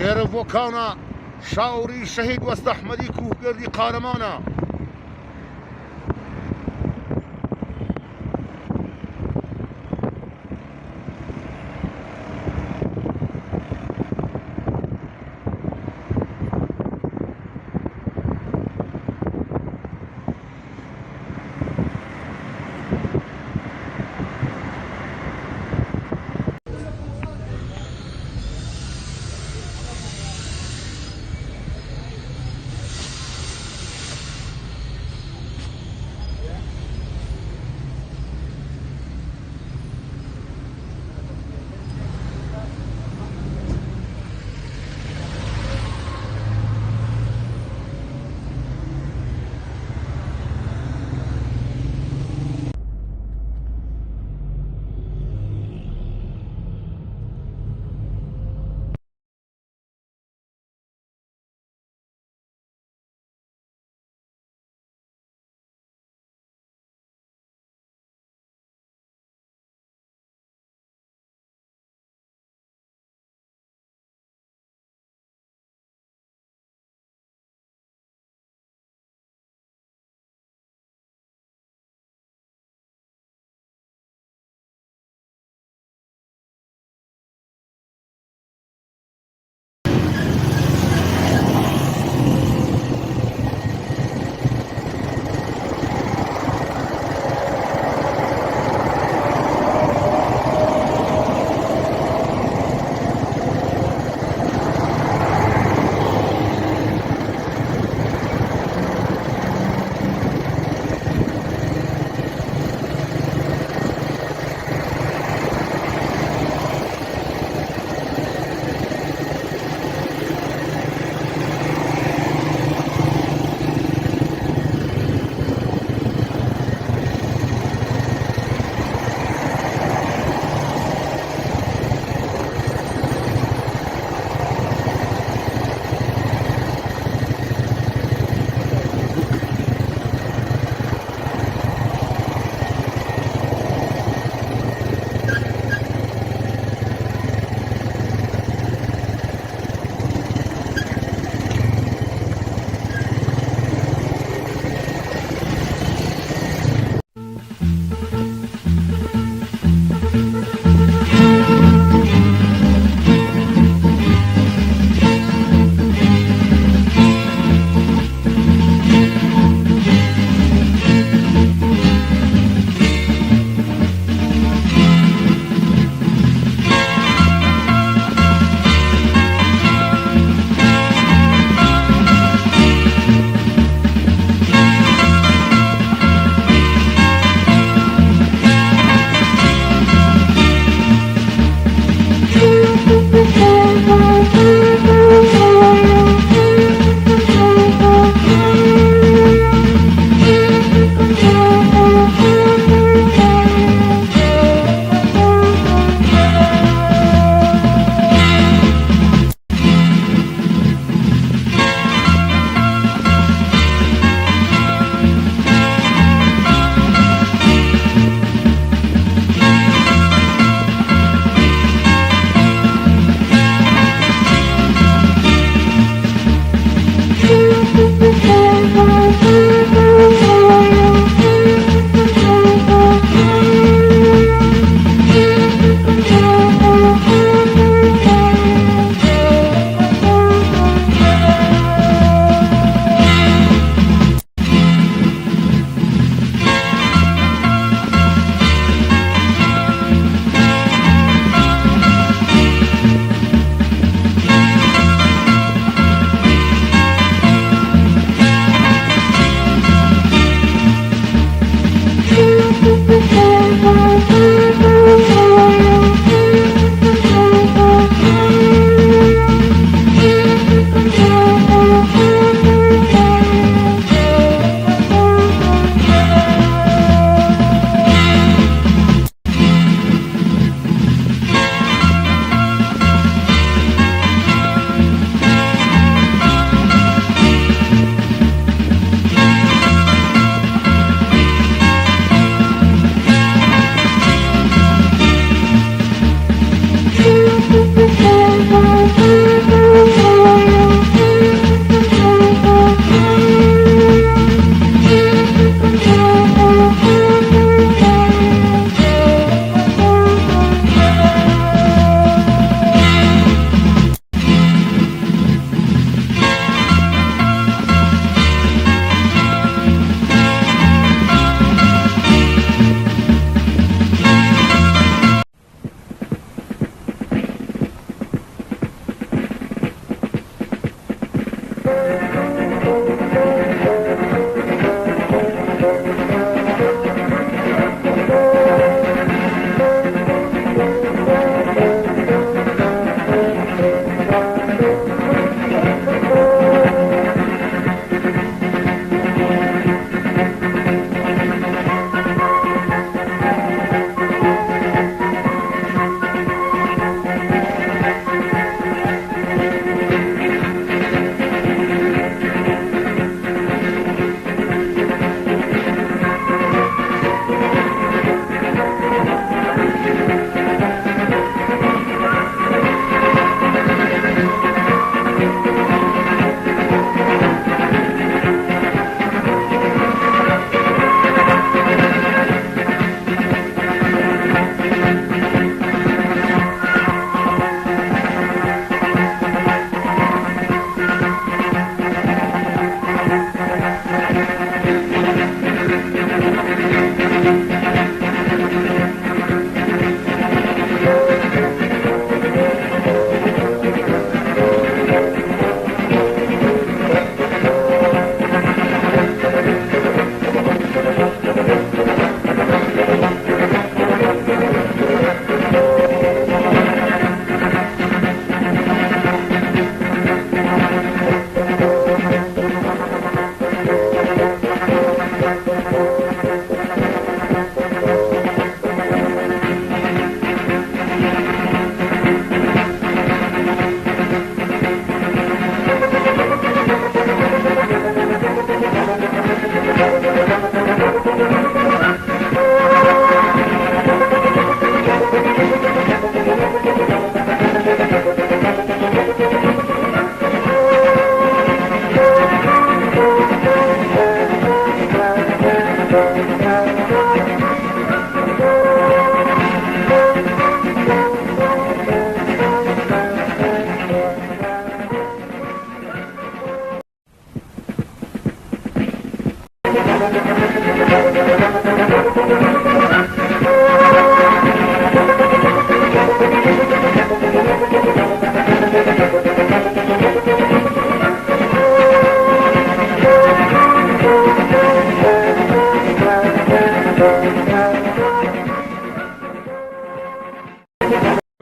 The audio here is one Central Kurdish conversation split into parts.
ئێرە بۆ کاونە شاوڕی شەهید وەستە ئەحمەدی کوهگەردی قارەمانە.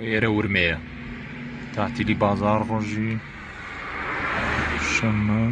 ئێرە ورمەیە تاتیلی بازار ڕۆژی شەممە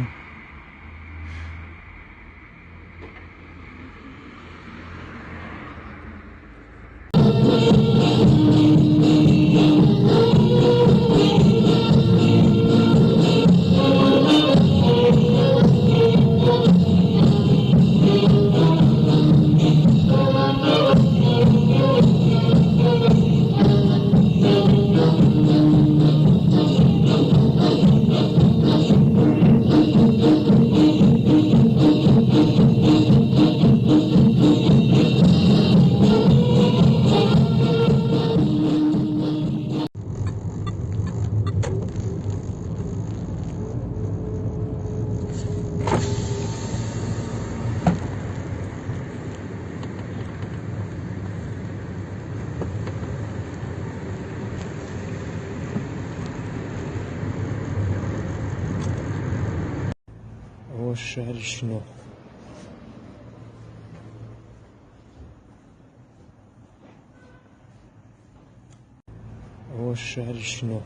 هو الشهر شنو هو الشهر شنو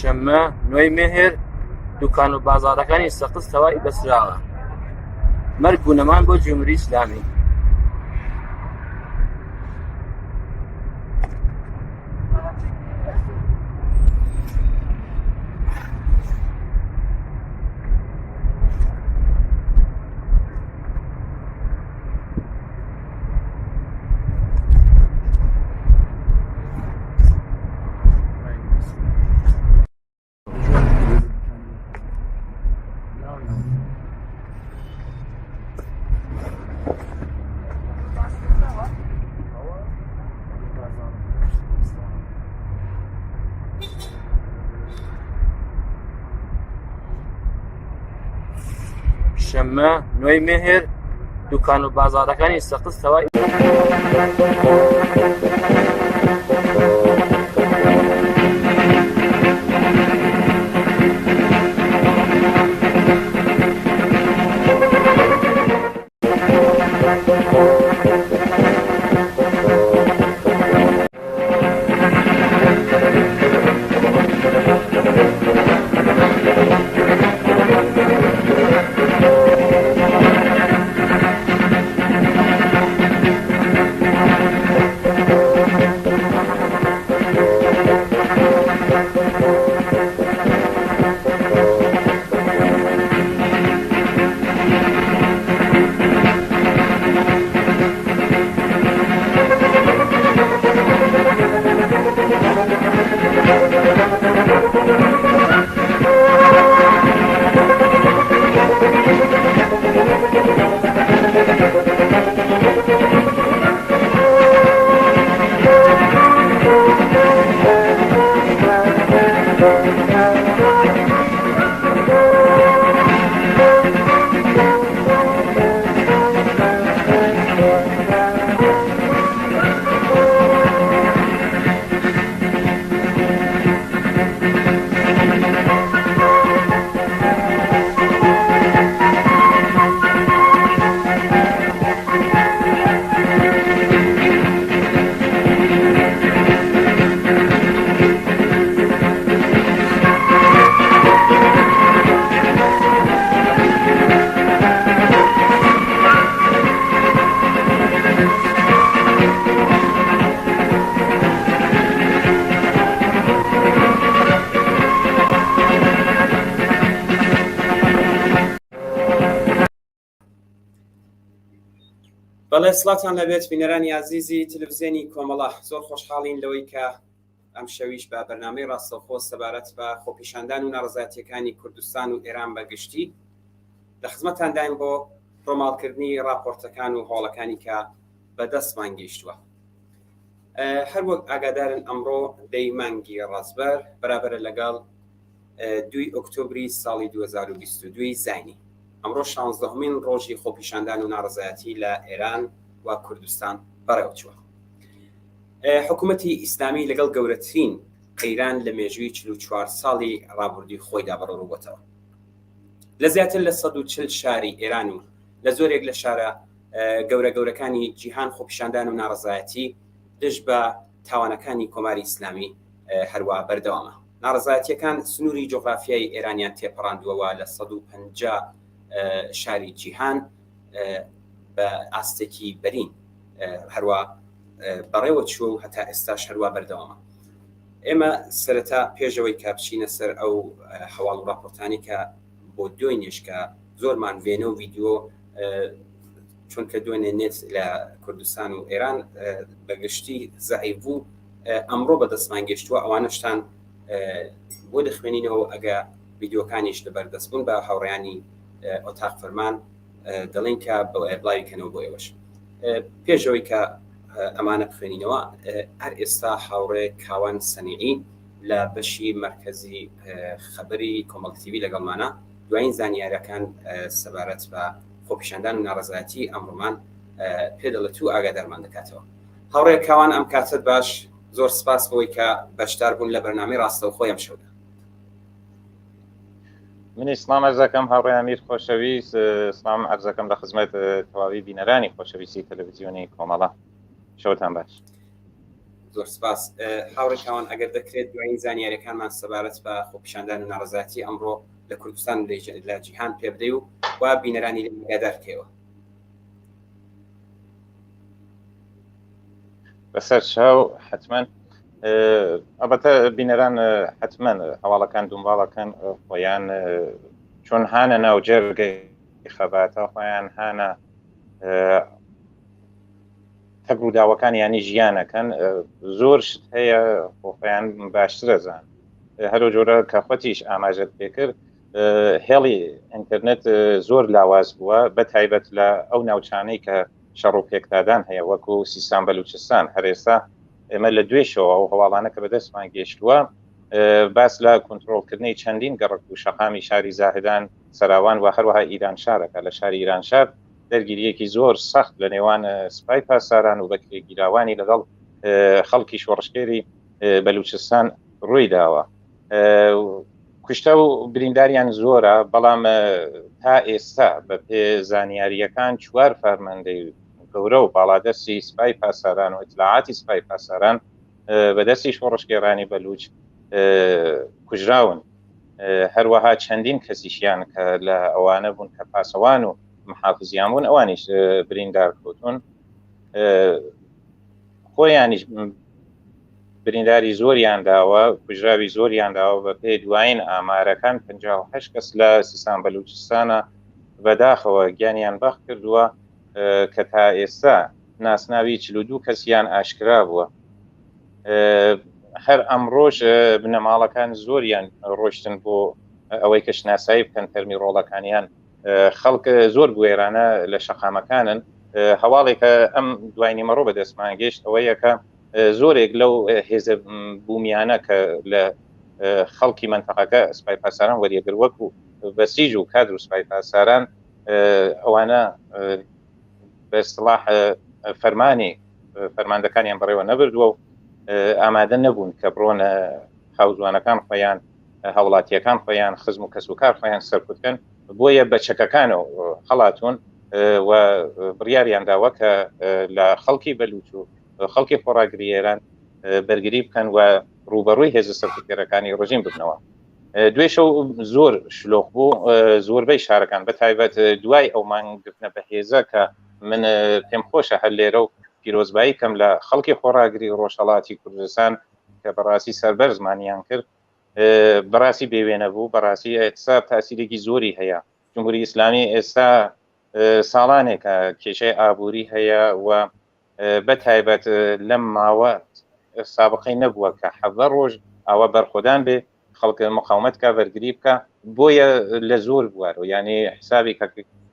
شەممە نوێی مێهێر دوکان و بازاڕەکانی سەقز تەواوی بەسراوە. مەرگ و نەمان بۆ جمهوری ئیسلامی. شەممە نوێی مێهێر دوکان و بازاڕەکانی سەقز تەواوی بەڵێ سڵاتان لەبێت بینەرانی عزیزی تلڤیزیۆنی کۆمەڵە زۆر خۆشحاڵین لەوەی کە ئەم شەویش بە بەرنامەی ڕاستەوخۆ سەبارەت بە خۆپیشاندان و ناڕەزایەتیەکانی کوردستان و ئێران بەگشتی لە خزمەتانداین بۆ ڕۆماڵکردنی راپۆرتەکان و هۆڵەکانی کە بەدەستمان گەیشتووە. هەروەک ئاگادارن ئەمڕۆ دەی مانگی ڕازبەر بەرابەرە لەگەڵ 2 ئۆکتۆبری ساڵی 2022 زاینی. ئەمڕۆ 16مین ڕۆژی خۆپیشاندان و ناڕەزایەتی لە ئێران و کوردستان بەڕێوەچووە. حکوومەتی ئیسلامی لەگەڵ گەورەترین قەیران لە مێژووی 44 ساڵی ڕابردووی خۆیدا بەڕێوەبووەتەوە. لە زیاتر لە 140 شاری ئێران و لە زۆرێک لە شارە گەورەکانی جیهان خۆپیشاندان و ناڕەزایەتی دژ بە تاوانەکانی کۆماری ئیسلامی هەروە بەردەوامە. ناڕەزایەتیەکان سنووری جۆغرافیای ئێرانیان تێپەڕاندووەوە لە 150 شاری جیهان بە ئاستێکی بەرین هەروە بەڕێوە چووە و هەتا ئێستاش هەروە بەردەوامە. ئێمە سەرەتا پێشەوەی کە بچینە سەر ئەو هەواڵ و راپۆرتانی کە بۆ دوای نێشکە زۆرمان وێنە و ڤیدیۆ چونکە دوێنێ نێت لە کوردستان و ئێران بەگشتی زەعیف بوو ئەمڕۆ بەدەستمان گەیشتووە ئەوانەشتان بۆ دەخوێنینەوە ئەگە ڤیدیۆکانیش لەبەردەست بوون بە هاوڕێیانی ئۆتاق فەرمان دەڵێن کە بڵاویکەنەوە بۆ ئێوەش. پێشەوەی کە ئەمانە بخوێنینەوە هەر ئێستا هاوڕێ کاوان سەنیعی لە بەشی مرکزی خەبەری کۆمەڵ تیڤی لەگەڵمانە دوایین زانیاریەکان سەبارەت بە خۆپیشاندان و ناڕەزایەتی ئەمڕۆمان پێدەڵێت و ئاگادارمان دەکاتەوە. هاوڕێ کاوان ئەم کاتت باش، زۆر سپاس بۆی کە بەشدار بوون لە بەرنامەی ڕاستەوخۆی ئەم شەودا. منی سلام عرزەکەم هاوڕێ ئەمیر خۆشەویست، سلام عرزەکەم لە خزمەت تەواوی بینەرانی خۆشەویستی تەلەڤیزیۆنی کۆمەڵە. شەوتان باش. زۆر سپاس. هاوڕێ کاوان ئەگەر دەکرێت دوایین زانیاریەکانمان سەبارەت بە خۆپیشاندان و ناڕەزایەتی ئەمڕۆ لە کوردستان لە جیهان پێ بدەی و بینەرانی ئاگادار بکەیەوە. بەسەر چاو حتمما ئەبەتە بینەران حتمما هەواڵەکان دومباڵەکان خۆیان چۆن هانە ناو جێرگەی خەباتە خۆیان هانە تەبرووداوەکان ینی ژیانەکەن زۆر شت هەیە خۆیان باشترەزان هەرو جۆرە کە خۆتیش ئاماژەت پێکرد هێڵی ئینتەرنێت زۆر لاواز بووە بە تایبەت لە ئەو ناوچانەی کە شەڕ و پێکدادان هەیە وەکو سیستان بەلوچستان هەرێستا ئێمە لە دوێشەوە ئەو هەواڵانە کە بەدەستمان گەیشتووە باس لە کۆنتڕۆڵکردنی چەندین گەڕک و شەقامی شاری زاهدان سەراوان و هەروەها ئیران شارەکە لە شاری ئیران شار دەرگیریەکی زۆر سەخت لە نێوان سپای پاساران و بەکرێگیراوانی لەگەڵ خەڵکی شۆڕشکێری بەلوچستان ڕووی داوە. کوشتە و برینداریان زۆرە بەڵام تا ئێستا بە پێ زانیاریەکان 4 فەرماندەی گەورە و باڵادەستی سپای پاساران و ئیتلاعاتی سپای پاساران بەدەستی شۆڕشکێرانی بەلوچ کوژراون. هەروەها چەندین کەسیشیان کە لە ئەوانە بوون کە پاسەوان و محافزیان بوون ئەوانیش بریندار کەوتون خۆیانیش برینداری زۆریان داوە کوژراوی زۆریان داوە بە پێی دوایین ئامارەکان 58 کەس لە سیستان بەلوچستانە بەداخەوە گیانیان بەخت کردووە کە تا ئێستا ناسناوی 42 کەسیان ئاشکرا بووە. هەر ئەمڕۆژ بنەماڵەکان زۆریان ڕۆشتن بۆ ئەوەی کە شناسایی بکەن تەرمی ڕۆڵەکانیان خەڵک زۆر گوێرانە لە شەقامەکانن. هەواڵێکە ئەم دوای نیمەڕۆ بەدەستمان گەیشت ئەوەیە کە زۆرێک لەو هێزە بوومیانە کە لە خەڵکی منتەقەکە سوپای پاساران وەریەگر وەکو بەسیج و کادر و سوپای پاساران ئەوانە بە اصطلاح فەرماندەکانیان بەڕێوە نەبردووە و ئامادە نەبوون کە بڕۆنە هاوزوانەکان خۆیان هاوڵاتیەکان خۆیان خزم و کەس و کار خۆیان سەرکوتکەن بۆیە بە چەکەکانەوە هەڵاتون و بڕیاریان داوە کە لە خەڵکی بەلوچ و خەڵکی خۆڕاگری ئێران بەرگری بکەن و ڕوبەڕووی هێز سەرکوتگەرەکانی ڕژیم ببنەوە. دوێ شەو زۆر شلۆخ بوو زۆربەی شارەکان بە تایبەت دوای ئەو مانگرتنە بە هێزە کە من پێم خۆشە هەر لێرە و پیرۆزبایی کەم لە خەڵکی خۆڕاگری ڕۆژهەڵاتی کوردستان کە بەڕاستی سەربەرزمانیان کرد بەڕاستی بێوێنە بوو بەڕاستی ئێستا تاسیرێکی زۆری هەیە. جمهوری ئیسلامی ئێستا ساڵانێکە کێشەی ئابووری هەیە و بە تایبەت لەم ماوە سابقەی نەبووە کە 17 ڕۆژ ئەوە بەرخۆدان بێ خەڵک مقاومەت کا بەرگری بکە بۆیە لە زۆر بوارەوە یعنی حسابی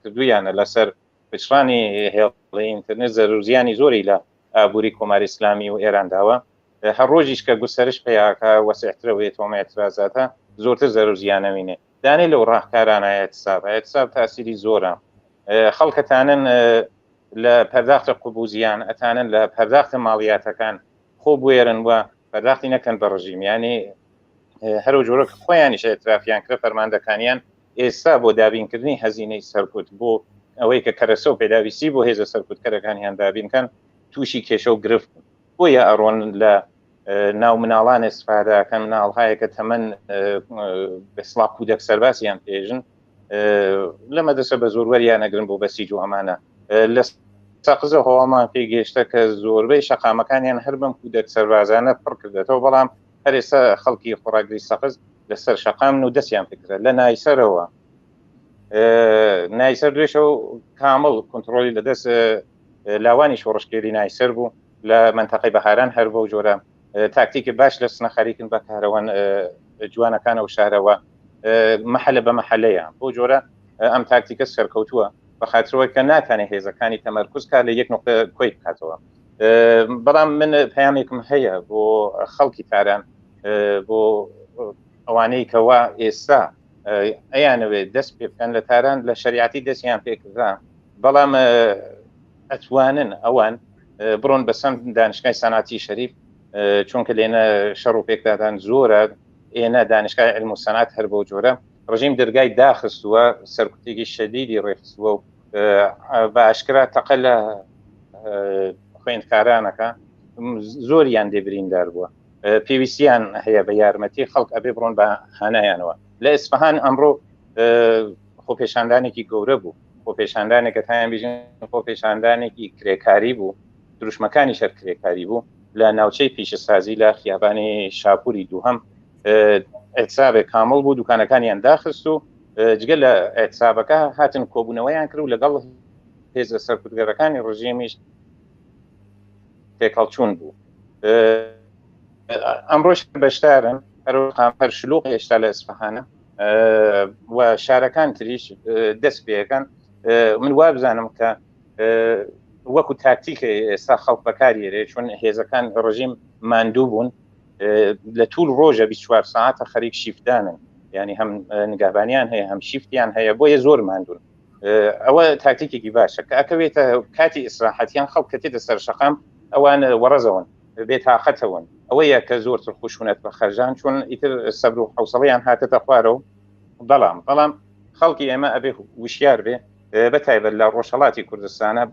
کردویانە لەسەر پچڕانی هێڵی ئینترنێت زەرورزیانی زۆری لە ئابووری کۆماری ئیسلامی و ئێران داوە هەر ڕۆژیش کە گوسەرش پێیاکە وەسعترەوەی تۆمە اعتراضاتە زۆرتر زەرورزیانەوینێ دانێ لەو ڕاهکارانایەت ساب تاسیری زۆرە خەڵکەتانن لە پەرداختە قوبوزیان ئەتانن لە پەرداختە ماڵیاتەکان خۆ بوێرن وە پەرداختی نەکەن بە ڕژیم ینی هەرو جۆرە خۆیانیش ئێترافیان کرد فەرماندەکانیان ئێستا بۆ دابینکردنی هەزینەی سەرکوت بۆ ئەوەی کە کەرەسە و پێداویستی بۆ هێزە سەرکوتکەرەکانیان دابینکەن تووشی کێشە و گرفت بۆیە ئەڕۆن لە ناو مناڵان ئێسفادەکەن مناڵهایەکە تەمەن بەسڵا کودەک سەرباسیان پێژن لە مەدرسە بە زۆروەریان نەگرن بۆ بەسیج و ئەمانە لە سەقزە هەواڵمان پێی گەیشتە کە زۆربەی شەقامەکانیان هەر بەم کودەک سەربازانە پڕ کردێتەوە بەڵام هەر ئێستا خەڵکی خۆڕاگری سەقز لەسەر شەقام و دەستیان پێکرێت لە نایسەرەوە نایسەر دوێشە و کامڵ کۆنتڕۆلی لەدەست لاوانی شۆڕشکێری نایسەر بوو لە منتەقەی بەهاران هەر بەو جۆرە تاکتیکی باش لە سنەخەریکن بەکارەوەن جوانەکانە و شارەوە مەحەلە بە مەحەلەیە بۆ جۆرە ئەم تاکتیکە سەرکەوتووە بەخاطرەوەی کە ناتوانێت هێزەکانی تەمەرکوز کا لە یەک نقطە کۆی بکاتەوە بەڵام من پەیامێکم هەیە بۆ خەڵکی تاران بۆ ئەوانەی کەوا ئێستا ئەیانەوێت دەست پێ بکەن لە تاران لە شریعەتی دەستیان پێکرا بەڵام ئەتوانن ئەوان بڕۆن بەسەم دانشگای سەناتی شەریف چونکە لێنە شەڕ و پێکدادان زۆرە ئێنە دانشگای علم و سەنات هەر بۆ جۆرە ڕژیم دەرگای داخستووە سەرکوتێکی شەدیدی ڕێخستووە و بە ئاشکرا تەقە لە خوێندکارانەکە زۆریان دێبریندار بووە پێویستیان هەیە بە یارمەتی خەڵک ئەبێ بڕۆن بە هانایانەوە لە ئیسفەهان ئەمڕۆ خۆپێشاندانێکی گەورە بوو خۆپێشاندانێکە تایان بژین خۆپێشاندانێکی کرێکاری بوو دروشمەکانی شەر کرێکاری بوو لە ناوچەی پیشەسازی لە خیابانی شاپوری دووهەم ئەحسابێک کامڵ بوو دوکانەکانیان داخست و جگە لە ئەحسابەکە هاتن کۆبوونەوەیان کرد و لەگەڵ هێزە سەرکوتگەرەکانی ڕژیمیش تێکەڵچوون بوو ئەمڕۆژ بەشدارن هەر شلوغ هێشتا لە ئیسفەهانە و شارەکان تریش دەست پێەکەن من وا بزانم کە وەکو تاکتیکە ئێستا خەڵک بەکارێرێ چون هێزەکان ڕژیم ماندوو بوون لە توول ڕۆژە 24 ساعتە خەریک شیفتدانن ینی هەم نگابانیان هەیە هەم شیفتیان هەیە بۆیە زۆر ماندوون ئەوە تاکتیکێکی باشە کە ئەکەوێتە کاتی ئیسراحەتیان خەڵک کە تێتە سەر شەقام ئەوان وەڕەزەون بێتاقەتەون ئەوەیە کە زۆرتر خوشونەت بە خەرجان چون ئیتر سەبر و حوسڵەیان هاتێتە خوارەوە بەڵام خەڵکی ئێمە ئەبێ وشیار بێ بەتایبەت لە ڕۆژهەڵاتی کوردستانە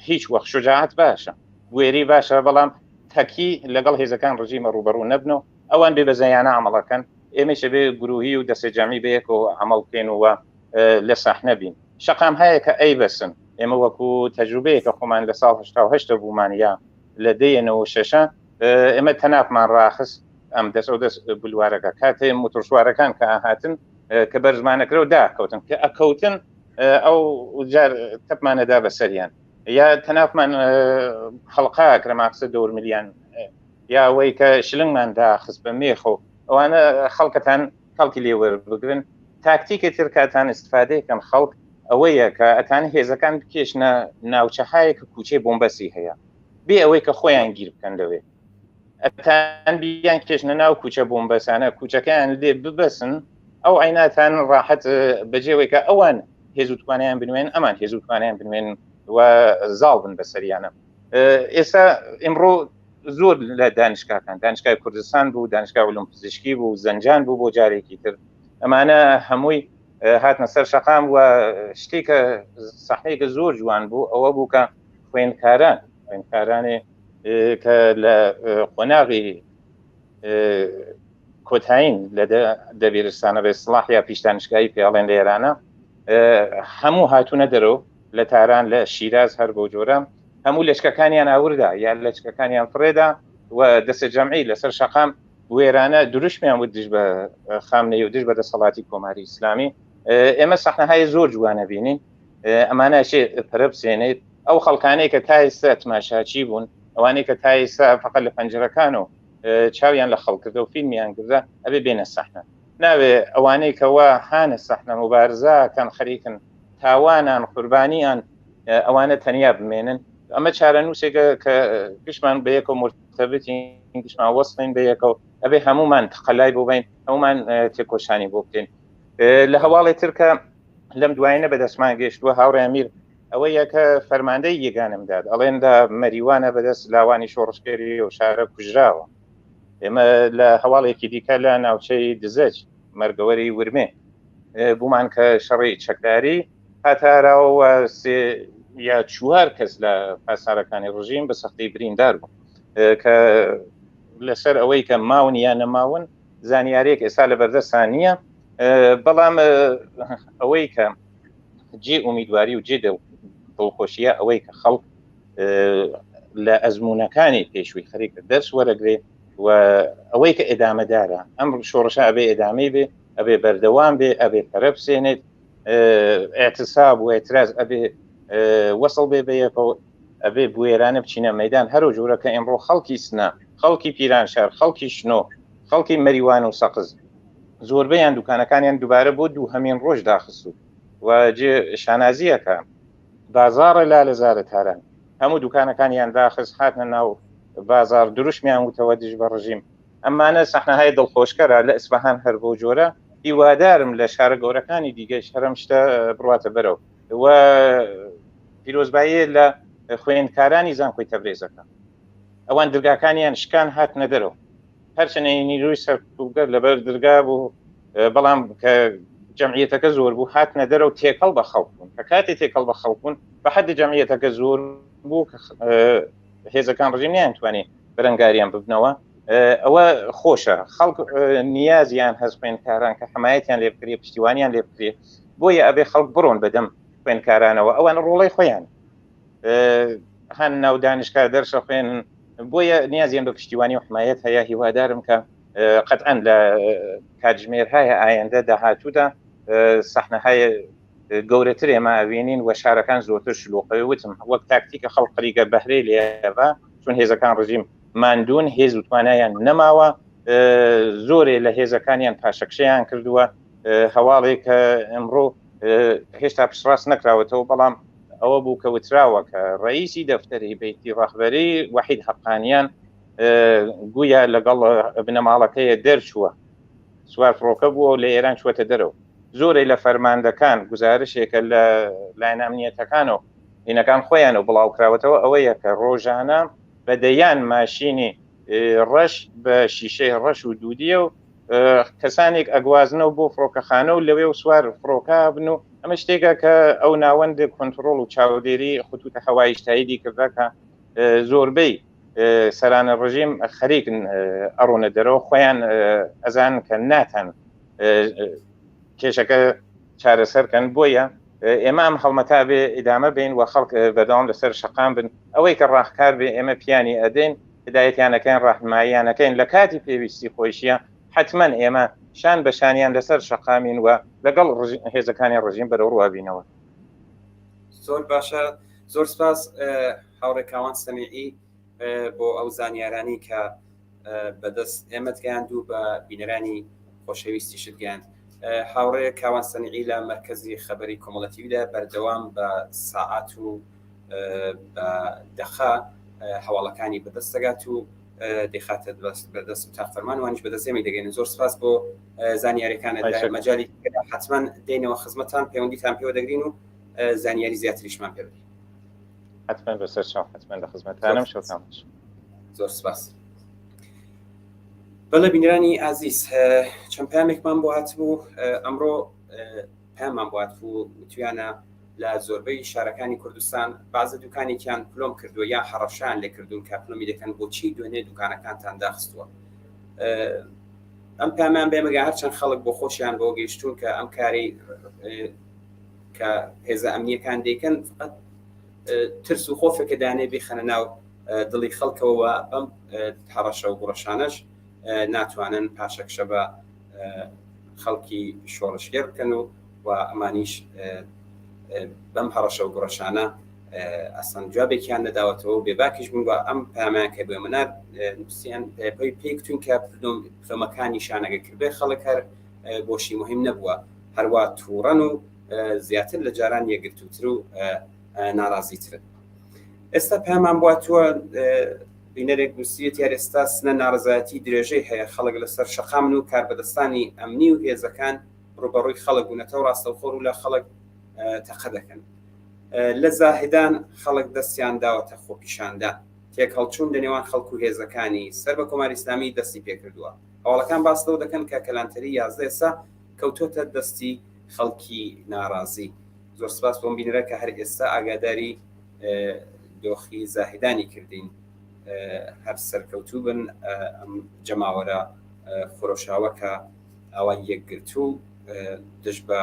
هیچ وەخت شجاعت باشە وێری باشە بەڵام تەکی لەگەڵ هێزەکان ڕژیمە ڕوبەڕوو نەبنەوە ئەوان بێ بەزەیانە عمەڵەکەن ئێمەش بێ گروهی و دەستێجامی بەیەکەوە عمەڵ بکەین و لە ساحنە بین شەقام هەیە کە ئەی بەسن ئێمە وەکو تەجروبەیەکە خۆمان لە ساڵ 1970 بوومانیا لە دەیەنەوە شەشە ئێمە تەناپمان ڕاخست ئەم دەست بلوارەکە کاتێ موتۆرسوارەکان کە هاتن کە بەرزمانەکرەوە داکەوتن کە ئەکەوتن ئەو جار تەپمانەدا بەسەریان یا تەناپمان خەڵقا کرەماقسە دەور ملیان یا ئەوەی کە شلنگمان داخست بە مێخۆ ئەوانە خەڵکەتان خەڵکی لێوەربگرن تاکتیکە ترکاتان استفادەیەکەن خەڵک ئەوەیە کە ئەتان هێزەکان بکێشنە ناوچەهایەکە کوچەی بۆمبەسی هەیە بێ ئەوەی کە خۆیان گیر بکەن لەوێ ئەتان بیان کێشنە ناو کوچە بۆمبەسانە کوچەکەیان لێ ببەسن ئەو عیناتان ڕاحەت بەجێوەیکە ئەوان هێز و توانیان بنوێن ئەمان هێز و توانیان بنوێن و زاڵ بن بەسەریانە. ئێستا ئمڕۆ زۆر لە دانشگای کوردستان بوو، دانشگای علوم پزیشکی بوو، زەنجان بوو بۆ جارێکی تر، ئەمانە هەمووی هاتنە سەر شەقام و شتێکە سەحنەیەکە زۆر جوان بوو ئەوە بوو کە خوێندکارانێ کە لە قۆناغی کۆتایین لە دەبیرستانە بە ئیسڵاح یا پیشدانشگایی پێڵێن لە ئێرانە هەموو هاتوونە دەرەوە لە تاران لە شیراز هەر بۆ جۆرە هەموو لەچکەکانیان ئاوردا یان لەچکەکانیان فڕێدا و دەستە جەمعی لەسەر شەقام وێرانە دروشمیان و دژ بە خامنەی و دژ بە دەسەڵاتی کۆماری ئیسلامی. ئێمە سەحنەهای زۆر جوانە بینین، ئەمانەشێ پرە بسێنێت ئەو خەڵکانەی کە تا ئێستا تماشاچی بوون، ئەوانەی کە تا ئێستا فقط لە پەنجەرەکان و چاویان لە خەڵکردە و فیلمیان کردە ئەبێ بێنە سەحنە، ناوێ ئەوانەی کەوا هانە سەحنە مبارزەکان خەریکن تاوانان قوربانیان ئەوانە تەنیا بمێنن. ئەمە چارە نووسێکە کە گشتمان بە یەکەوە مرتبطین، گشتمان وەستین بە یەکەوە، ئەبێ هەمومان تقەلای بۆ بین، هەمومان تێکۆشانی بۆ بکەین. لە هەواڵی ترکە لەم دوایینە بەدەستمان گەیشتووە هاوڕێ ئەمیر ئەوەی یەکە فەرماندەی یەگانەمداد ئەڵێندا مەریوانە بەدەست لاوانی شۆڕشکێری و شارە کوژراوە. ئێمە لە هەواڵێکی دیکە لە ناوچەی دزەج مەرگەوەری ورمێ بوومان کە شەڕی چەکداری هاتاراوە یا 4 کەس لە پاسارەکانی ڕژیم بە سەختی بریندار بوو کە لەسەر ئەوەی کە ماون یان نەماون زانیارێک ئێستا لە بەردەستان نییە، بەڵام ئەوەی کە جێ ئومیدواری و جێ دڵخۆشیە ئەوەی کە خەڵک لە ئەزمونونەکانی پێشووی خەریکە دەرس وەرەگرێ و ئەوەی کە ئێدامەدارە ئەم شۆڕشە ئەبێ ئێدامەی بێ، ئەبێ بەردەوام بێ، ئەبێ پەرە بسێنێت، ئاعتساب و ئێتراز ئەبێ وەسڵ بێ بەیەکەوە، ئەبێ بوێرانە بچینە مەیدان هەرو جوورەکە ئێمڕۆ خەڵکی سنا، خەڵکی پیرانشار، خەڵکی شنۆ، خەڵکی مەریوان و سەقز زۆربەیان دوکانەکانیان دووبارە بۆ دووهەمین ڕۆژ داخستو و جێ شانازیەکە بازاڕە لا لە زارە تاران هەموو دوکانەکانیان داخست هاتنە ناو بازار دروشمیان وتەوە دژ بە ڕژیم. ئەمانە سەحنەهای دڵخۆشکەرە لە ئیسفەهان هەر بۆ جۆرە، هیوادارم لە شارە گەورەکانی دیگەی شەرم شتە بڕاتە بەرەو و پیرۆزبایی لە خوێندکارانی زانکۆی تەبریزەکە ئەوان دەرگاکانیان شکان هاتنە دەرەوە، هەرچەنە نیروی سەرکوبگەر لەبەر دەرگا بوو، بەڵام کە جەمعیەتەکە زۆر بوو هاتنە دەرەوە تێکەڵ بە خەڵکون، کە کاتی تێکەڵ بە خەڵکون بە حەدی جەمعیەتەکە زۆر بوو هێزەکان ڕژیم نیانتوانێ بەرەنگاریان ببنەوە. ئەوە خۆشە، خەڵک نیازیان هەست خوێندکاران کە حمایەتیان لێ بکرێ، پشتیوانیان لێ بکرێ، بۆیە ئەبێ خەڵک بڕۆن بەدەم خوێندکارانەوە، ئەوان ڕۆڵەی خۆیان هەن ناو دانشگا دەرسە خوێنن، بۆیە نیازیان بە پشتیوانی و حمایەت هەیە. هیوادارم کە قەتعەن لە کاتژمێرهای ئایندە داهاتوودا سەحنەهای گەورەتر ئێمە ئەبینین و شارەکان زۆرتر شلوغەوی وتم وەک تاکتیکە خەڵق خەریکە بەهرەی لێبا، چون هێزەکان ڕژیم ماندوون هێز و توانایان نەماوە، زۆرێ لە هێزەکانیان پاشەکشەیان کردووە، هەواڵێک کە ئەمڕۆ هێشتا پشتڕاست نەکراوەتەوە، بەڵام ئەوە بوو کە وتراوە کە ڕئیسی دەفتەری بەیتی ڕەهبەری وەحید حەقانیان گویا لەگەڵ بنەماڵەکەیە دەرچووە، سوار فڕۆکە بووە لە ئێران چوەتە دەرەوە. زۆرێک لە فەرماندەکان گزارشێکە لە لایەن ئەمنیەتەکان و هینەکان خۆیان و بڵاوکراوەتەوە ئەوەیە کە ڕۆژانە بەدەیان ماشینی ڕەش بە شیشەی ڕەش و دوودیە و کەسانێک ئەگوازنەوە بۆ فڕۆکەخانە و لەوێ و سوار فڕۆکە بن و ئەمە شتێکە کە ئەو ناوەندی کۆنتترۆڵ و چاودێری خطوتە هەوایی شتاییدی کردە کە زۆربەی سەرانە ڕژیم خەریکن ئەڕۆنە دەرەوە، خۆیان ئەزان کە ناتان کێشەکە چارەسەرکەن. بۆیە ئێمە ئەم هەڵمەتا بێ ئیدامە بین و خەڵک بەداوام لەسەر شەقام بن، ئەوەی کە ڕاهکار بێ ئێمە پیانی ئەدەین، هدایەتیانەکەین، ڕاهنماییانەکەین لە کاتی پێویستی خۆشیە حتمما ئێمە شان بە شانیان لەسەر شەقامین و لەگەڵ هێزەکانی ڕژیم بەرەو ڕوابینەوە. زۆر باشە، زۆر سپاس هاوڕێکاوان سەمیعی بۆ ئەو زانیارانی کە بەدەست ئێمەت گەیاندوو بە بینەرانی خۆشەویستی شت گەیاند. هاوڕێ کاوان سەمیعی لە مرکزی خەبەری کۆمەڵەتیویدا بەردەوام بە ساعات و بە دەخە هەواڵەکانی بەدەست دەگات و دەخاتە بەدەست و تاقفەرمان وانیش بەدەستێمی دەگەین. زۆر سپاس بۆ زانیاریەکانت مەجای حتمما دێنەوە خزمەتان پەیوەندیتان پێوە دەگرین و زانیاری زیاتریشمان پێ بدەین. حتما بەسەر چاو حتما لە خزمەتتانم شەوتان باش. زۆر سپاس. بەڵێ بینرانی ئازیز چەند پامێکمان بۆ هاتبوو ئەمڕۆ پامان بۆ هاتبوو تویانە لە زۆربەی شارەکانی کوردستان بازە دوکانێکیان پلۆم کردووە یا هەڕەشان لێ کردوون کە پلۆمی دەکەن بۆچی دوێنێ دوکانەکانتان داخستووە. ئەم پامان بێمەگە هەرچەند خەڵک بۆ خۆشیان بۆ گەیشتون کە ئەم کاری کە هێزە ئەمنیەکان دەیکەن فقط ترس و خۆفێکە دانێ بخەنە ناو دڵی خەڵکەوە بەم هەڕەشە و گوڕەشانەش ناتوانن پاشەکشە بە خەڵکی شۆڕشگەر بکەن و ئەمانیش بەم هەڕەشە و گوڕەشانە ئەسەن جوابێکیان نەداوەتەوە و بێباکیش بوون بە ئەم پامان کە بێ منار نووسیان پێکتون کە پلۆمەکانی شانەگە کردێ خەڵک هەر بۆشی مهم نەبووە هەروە تووڕەن و زیاتر لە جاران یەگرتووتر و ناڕازیترن. ئێستا پامان بواتووە بینەرێک نووسیت یار ئێستا سنە ناڕزایەتی درێژەی هەیە خەڵک لەسەر شەقامن و کاربەدەستانی ئەمنی و هێزەکان ڕوبەڕووی خەڵک بوونەتەوە ڕاستەوخۆر و لە خەڵک تەقە دەکەن. لە زاهدان خەڵک دەستیان داوەتە خۆپیشاندان تێک هەڵچوون لە نێوان خەڵکو و هێزەکانی سەر بە کۆماری ئیسلامی دەستی پێکردووە. ئەوڵەکان باستەوە دەکەن کە کەلانتەری 11 ئێستا کەوتۆتە دەستی خەڵکی ناڕازی. زۆر سپاس بۆم بینرە کە هەر ئێستا ئاگاداری دۆخی زاهدانی کردین هەر سەرکەوتوو بن ئەم جەماوەرە خۆرۆشاوە کە ئەوان یەکگرتو دژ بە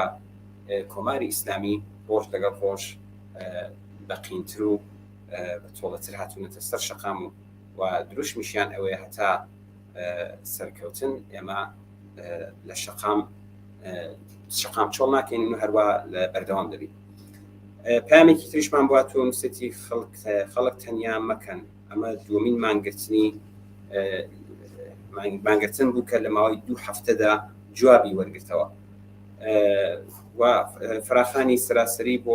کۆماری ئیسلامی ڕۆژ لەگەڵ ڕۆژ بەقینتر و بەتۆڵەتر هاتوونەتە سەر شەقام و دروشمیشیان ئەوەیە هەتا سەرکەوتن ئێمە لە شەقام چۆڵ ناکەین و هەروە لە بەردەوام دەبین. پامێکی تریشمان بواتۆ نووسەتی خەڵک تەنیا مەکەن ئەمە دووەمین مانگرتن بوو کە لە ماوەی 2 هەفتەدا جوابی وەرگرتەوە و فراخانی سراسری بۆ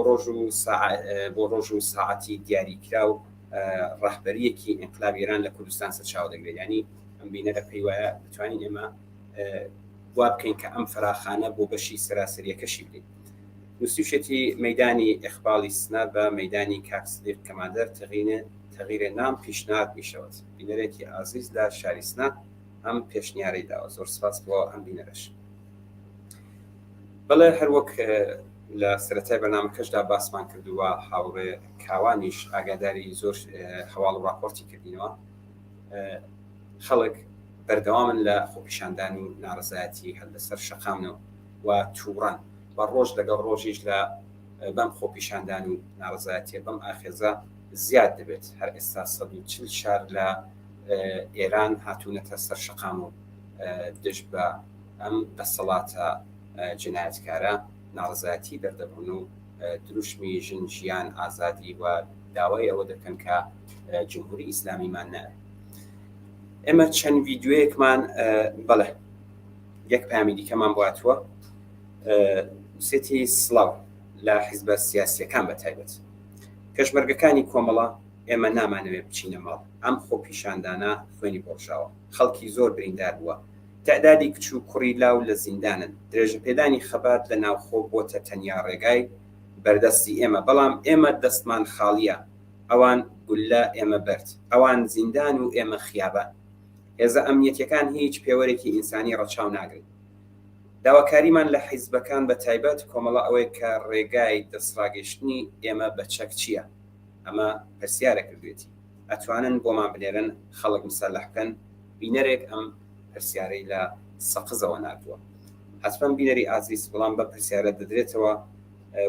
ڕۆژ و ساعەتی دیاریکرا و ڕەهبەریەکی ئینقلابی ئێران لە کوردستان سەرچاو دەگرێت. ینی ئەم بینەرە پێی وایە بتوانین ئێمە وا بکەین کە ئەم فراخانە بۆ بەشی سراسریەکەشی بدەین. نووسیشێتی مەیدانی ئیخباڵی سنە بە مەیدانی کاکسدیق کەمادەر تەغیرە نام پیشنهاد میشەوەت. بینەرێکی ئازیز لە شاری سنە ئەم پێشنیارەی داوە. زۆر سپاس بۆ ئەم بینەرەش. بەڵێ هەروەک لە سەرەتای بەرنامەکەشدا باسمان کردووە هاوڕێ کاوانیش ئاگاداری زۆر هەواڵ و راپۆرتی کردینەوە خەڵک بەردەوامن لە خۆپیشاندانی ناڕزایەتی هەر لەسەر شەقامنەوە و تووڕەن بە ڕۆژ لەگەڵ ڕۆژیش لە بەم خۆپیشاندان و ناڕزایەتیە بەم ئاخێزە زیاد دەبێت. هەر ئێستا 140 شار لە ئێران هاتوونەتە سەر شەقام و دژ بە ئەم دەسەڵاتە جنایەتکارە ناڕزایەتی دەردەبوون و دروشمی ژن ژیان ئازادی و داوای ئەوە دەکەن کە جمهوری ئیسلامیمان نایە. ئێمە چەند ڤیدیۆیەکمان بەڵێ یەک پامی دیکەمان بواتووە سێتی سڵاو لە حیزبە سیاسیەکان بە تایبەت کەشمەرگەکانی کۆمەڵە ئێمە نامانەوێت بچینە ماڵ. ئەم خۆپیشاندانە خوێنی بۆشاوە خەڵکی زۆر بریندار بووە تعدادی کچ و کوڕی لاو لە زیندانن. درێژە پێدانی خەبات لە ناوخۆ بۆتە تەنیا ڕێگای بەردەستی ئێمە بەڵام ئێمە دەستمان خاڵیە ئەوان گولە ئێمە بەرد ئەوان زیندان و ئێمە خیابان. هێزە ئەمنیەتیەکان هیچ پێوەرێکی ئینسانی ڕەچاو ناگرن. داواکاریمان لە حیزبەکان بە تایبەت کۆمەڵە ئەوەی کە ڕێگای دەستڕاگەشتنی ئێمە بە چەک چییە؟ ئەمە پرسیارە کردوێتی ئەتوانن بۆمان بنێرن خەڵک مسەلح بکەن. بینەرێک ئەم پرسیارەی لە سەقزەوە نردووە. حتمەن بینەری ئازیز بەڵام بە پرسیارە دەدرێتەوە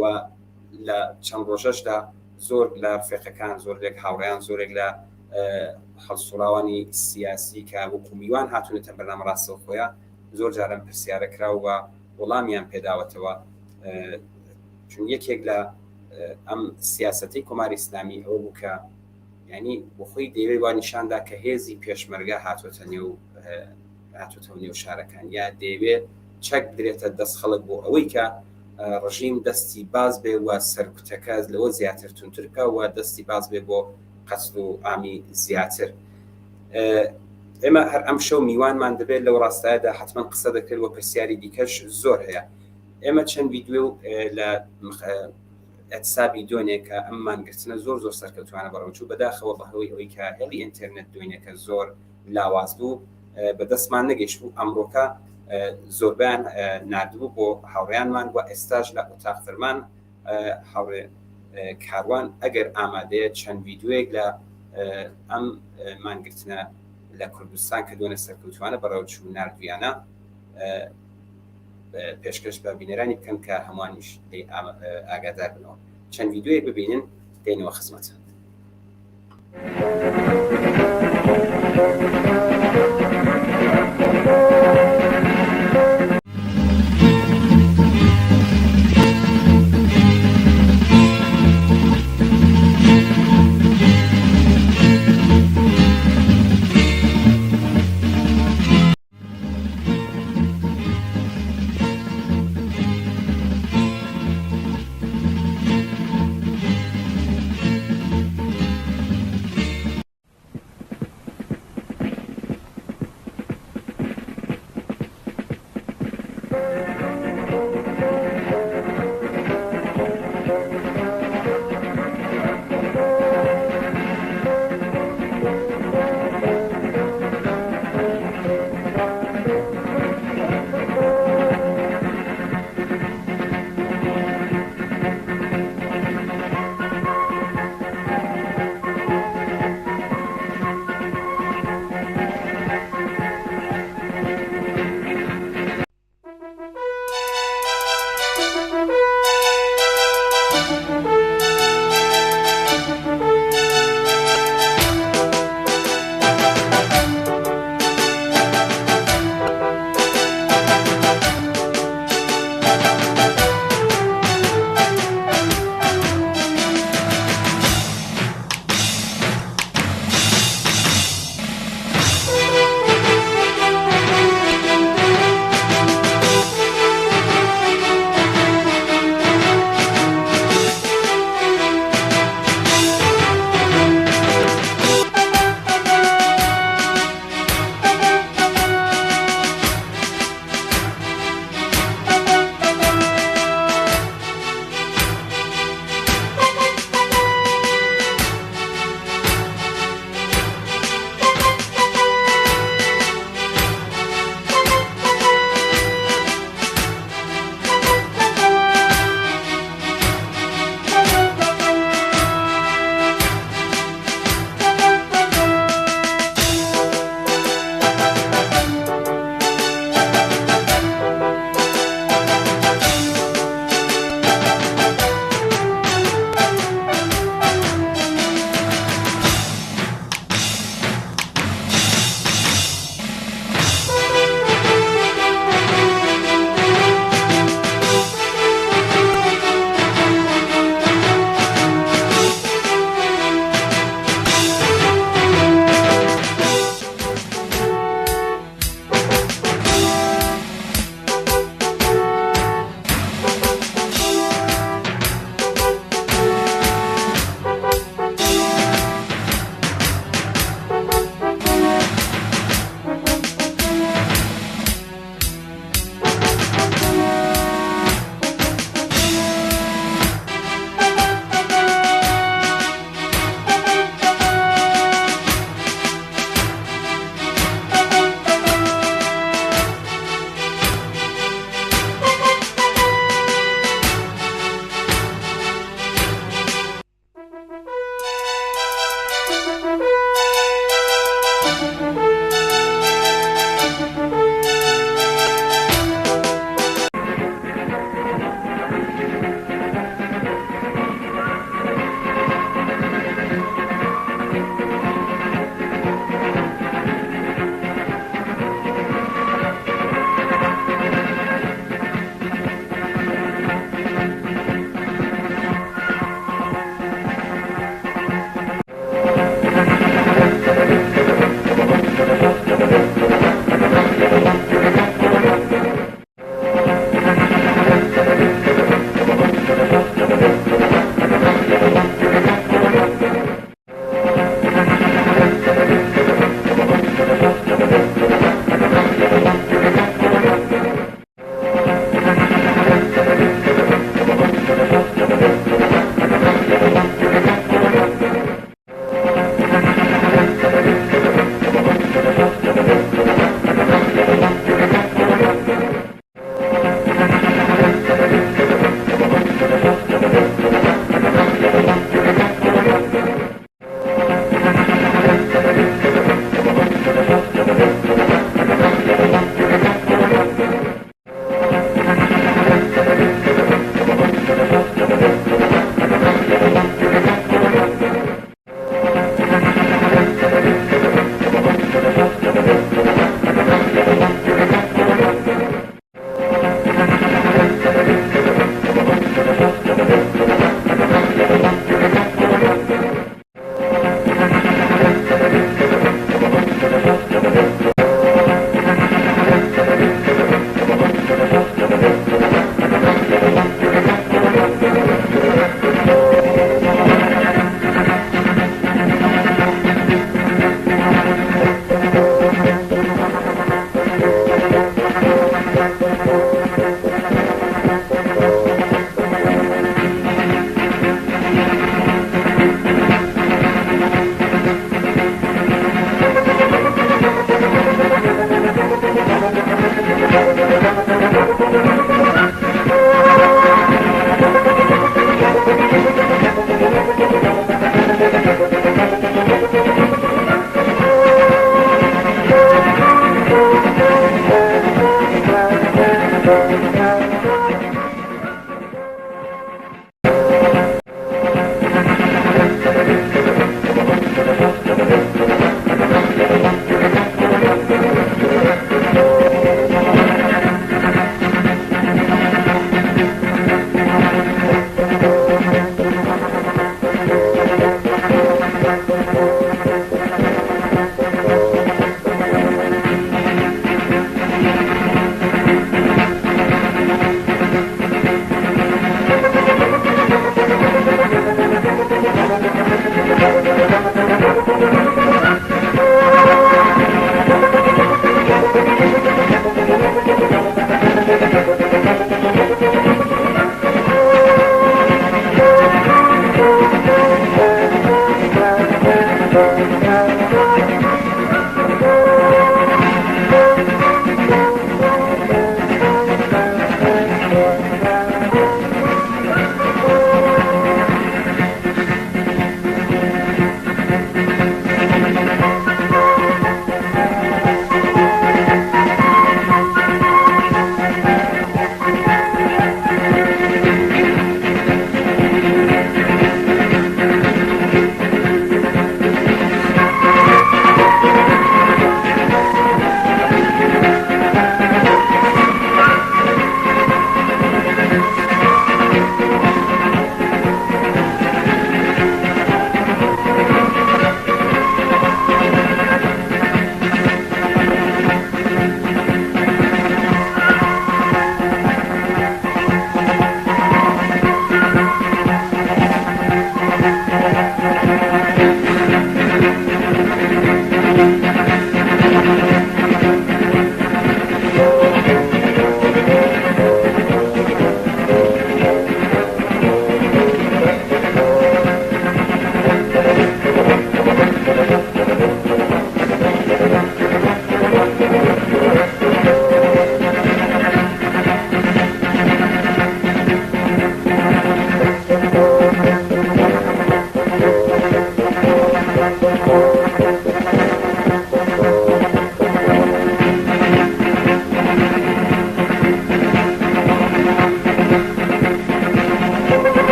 و لە چەند ڕۆژەشدا زۆر لە ڕفێقەکان زۆرێک هاوڕێیان زۆرێک لە هەڵسوڵاوانی سیاسی کە وەکو میوان هاتوونەتە بەرنامە ڕاستەوە خۆیان زۆر جارم پرسیارە کراوە وەڵامیان پێداوەتەوە چون یەکێک لە ئەم سیاسەتی کۆماری ئیسلامی ئەوە بوو کە ینی بۆ خۆی دەیەوێت وا نیشاندا کە هێزی پێشمەرگە هاتوۆتە نێو شارەکان یا دەیەوێت چەک درێتە دەست خەڵک بۆ ئەوەی کە ڕژیم دەستی باز بێ و سەرکوتەکە لەوە زیاتر تونترکە و دەستی باز بێ بۆ قەتل و ئامی زیاتر. ئێمە هەر ئەم شەو میوانمان دەبێت لەو ڕاستایەدا حتمما قسە دەکرد و پرسیاری دیکەش زۆر هەیە. ئێمە چەند ڤیددیو لە ئەتسابی دۆنێکە ئەم مانگرتنە زۆر سەرکەوتوانە بەڕۆچوو بەداخەوە بەهەوەی ئەوەی کە هێڵی ئینتەرنێت دوێنێکە زۆر لاواز بوو بەدەستمان نەگەیشت بوو ئەمڕۆکە زۆربیان نردبوو بۆ هاوڕێیانمان و ئێستاش لە ئۆتاقفەرمان هاوڕێ کاروان ئەگەر ئامادەیە چەند ڤیددیوەیەک لە ئەم مانگرتنە لە کوردستان کە دوێنە سەرکەوتوانە بەڕێوەچوو نردویانە پێشکەش بە بینەرانی بکەن کە هەموانیش ئاگادار بنەوە. چەند ڤیددیوەیەک ببینن دێنەوە خزمەتە.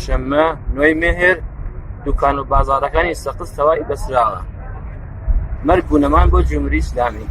شەممە نوێی مێهێر دوکان و بازاڕەکانی سەقز تەواوی بەسراوە. مەرگ و نەمان بۆ جومهوری ئیسلامی.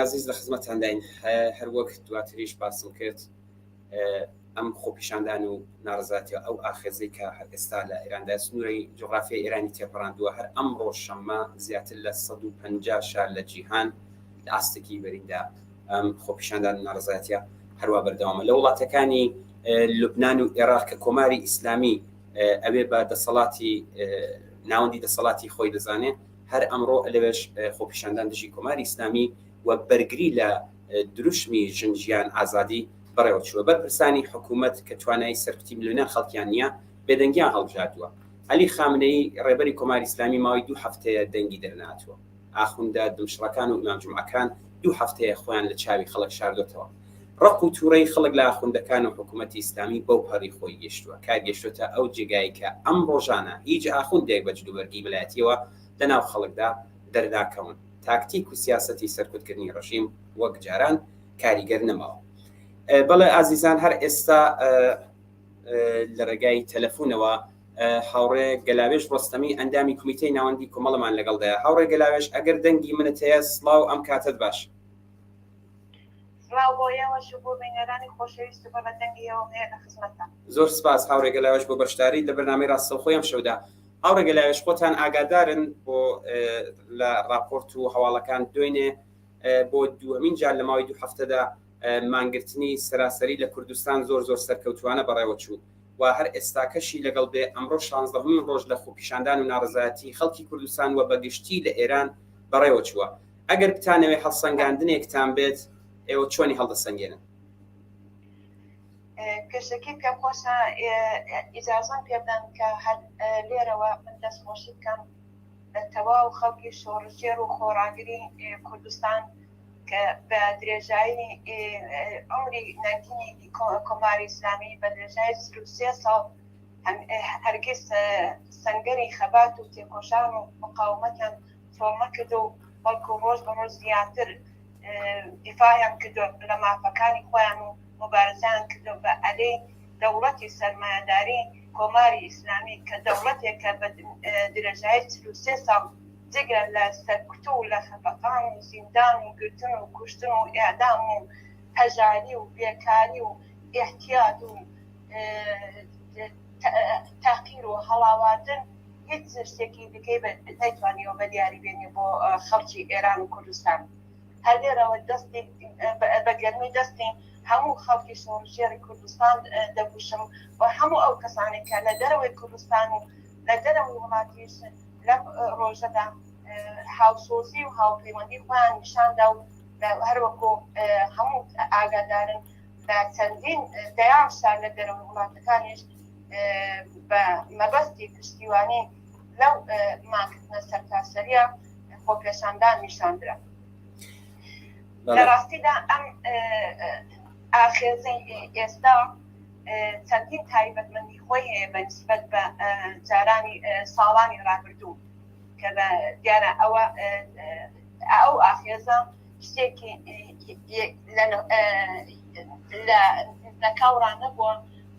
عزیز لە خزمەتتان داین هەر وەک دواتریش باسم کرد ئەم خۆپیشاندان و ناڕزاتی ئەو ئاخێزەی کە هەر ئێستا لە ئێراندا سنوورەی جغرافیای ئێرانی تێپەڕاندووە هەر ئەمڕۆ شەممە زیاتر لە 150 شار لە جیهان لە ئاستێکی بەریندا ئەم خۆپیشاندان و ناڕزاتیە هەروە بەردەوامە لە وڵاتەکانی لوبنان و عێراق کە کۆماری ئیسلامی ئەوێ بە دەسەڵاتی ناوەندی دەسەڵاتی خۆی دەزانێت هەر ئەمڕۆ لەوێش خۆپیشاندان دژی کۆماری ئیسلامی و بەرگری لە دروشمی ژنجیان ئازادی بەڕێوە چووە بەرپرسانی حکوومەت کە توانای سەرکەوتی ملیۆنە خەڵکیان نییە بێدەنگیان هەڵبژاردووە عەلی خامنەی ڕێبەری کۆماری ئیسلامی ماوەی 2 هەفتەیە دەنگی دەرناتوە ئاخوندە دمشقەکان و ئیمام جومعەکان 2 هەفتەیە خۆیان لە چاوی خەڵک شاردوتەوە ڕق و تووڕەی خەڵک لە ئاخوندەکان و حکوومەتی ئیسلامی بەو پەڕی خۆی گەشتووە کار گەشتوتە ئەو جێگایی کە ئەم ڕۆژانە هیچ ئاخوندێک بە جلوبەرگی ویلایەتیەوە لەناو خەڵکدا دەرداکەون تاکتیک و سیاسەتی سەرکوتکردنی ڕژیم وەک جاران کاریگەر نەماوە بەڵێ ئازیزان هەر ئێستا لە ڕێگای تەلەفۆنەوە هاوڕێ گەلاوێش ڕۆستەمی ئەندامی کمیتەی ناوەندی کۆمەڵەمان لەگەڵدایە هاوڕێ گەلاوێش ئەگەر دەنگی منت هەیە سڵاو ئەم کاتت باش زۆر سپاس هاوڕێ گەلاوێش بۆ بەشداری لە بەرنامەی ڕاستەوخۆی ئەم شەودا هاوڕێ گەلاوێش خۆتان ئاگادارن بۆ لە راپۆرت و هەواڵەکان دوێنێ بۆ دووەمین جار لە ماوەی 2 هەفتەدا مانگرتنی سەراسەری لە کوردستان زۆر سەرکەوتوانە بەڕێوە چوو و هەر ئێستاکەشی لەگەڵ بێ ئەمڕۆ 16مین ڕۆژ لە خۆپیشاندان و ناڕزایەتی خەڵکی کوردستان و بەگشتی لە ئێران بەڕێوە چووە ئەگەر بتانەوێ هەڵسەنگاندنێکتان بێت ئێوە چۆنی هەڵدەسەنگێنن کەشتێکی پێم خۆشە ئیجازەم پێ بدەن کە هەر لێرەوە من دەستخۆشی بکەم بە تەواو خەڵکی شۆڕژێر و خۆڕاگری کوردستان کە بە درێژایی عمری نەگینی کۆماری ئیسلامی بە درێژایی 33 ساڵ هەرگیز سەنگەری خەبات و تێکۆشان و مقاومەتیان فۆڵ نەکردو و بەڵکو ڕۆژ بە ڕۆژ زیاتر دیفاعیان کردو لە مافەکانی خۆیان و مبارزان کردو بە ئەلەی دەوڵەتی سەرمایەداری کۆماری ئیسلامی کە دەوڵەتێکە بە درێژایی 33 ساڵ جگە لە سەرکوتو و لە خەفەقان و زیندان و گرتن و کوشتن و ئێعدام و هەژاری و بێکاری و ئێحتیاط و تاقیر و هەڵاواردن هیچ شتێکی دیکەی نەیتوانیەوە بە دیاری بێنی بۆ خەڵکی ئێران و کوردستان هەر لێرەوە دەستی بە گەرمی دەستی هەموو خەڵکی شۆڕژێری کوردستان دەبوشم و هەموو ئەو کەسانی کە لە دەرەوەی کوردستان و لە دەرەوەی وڵاتیش لەم ڕۆژەدا هاوسۆزی و هاوپەیوەندی خۆیان نیشاندا و هەروەکو هەموو ئاگادارن بە چەندین دەیان شار لە دەرەوەی وڵاتەکانیش بە مەبەستی پشتیوانی لەو ماکردنە سەرتاسەریە خۆپێشاندان نیشاندرا لە ڕاستیدا ئەم ئاخێزەی ئێستا چەندین تایبەتمەندی خۆی هەیە بە نسبەت بە جارانی ساڵانی ڕابردوو کە دیارە ئەو ئاخێزە شتێکی لە نەکاوڕان نەبووە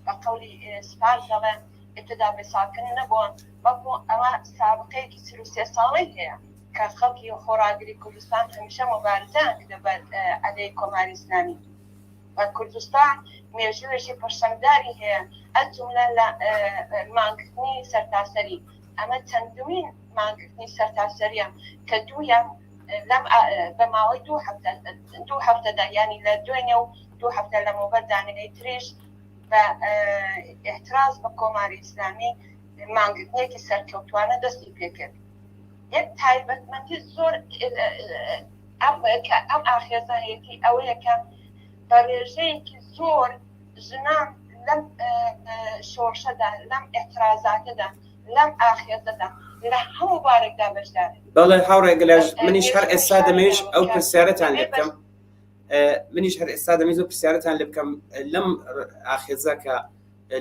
بە قەولی سپار دەڵێ ابتدا بێساکن نەبووە بەڵکو ئەوە سابقەیەکی 33 ساڵی هەیە کە خەڵکی خۆڕاگری کوردستان هەمیشە مبارزان کردە بە ئەلەی کۆماری ئیسلامی و کوردستان مێژوویەکی پەرسەنگداری هەیە ئەو جوملە لە مانگرتنی سەرتاسەری ئەمە چەندمین مانگرتنی سەرتاسەریە کە دوویان لەم بە ماوەی 2 هەفتەدا ینی لە دوێنێ و 2 هەفتە لە مۆبەر دانەی تریش بە احتراز بە کۆماری ئیسلامی مانگرتنێکی سەرکەوتوانە دەستی پێکرد یەک تایبەتمەندی زۆر ئەم ئاخێزانەتی ئەوەیە کە بە ڕێژەیەکی زۆر ژنان لەم شۆڕشەدا لەم احترازاتەدا لەم ئاخێزەدا لە هەموو بارێکدا بەشدارن بەڵێ هاوڕێ گەلاوێش منیش هەر ئێستا دەمەوێت ئەو پرسیارەتان لێ بکەم منیش هەر ئێستا دەمەوێت ئەو پرسیارەتان لێ بکەم لەم ئاخێزە کە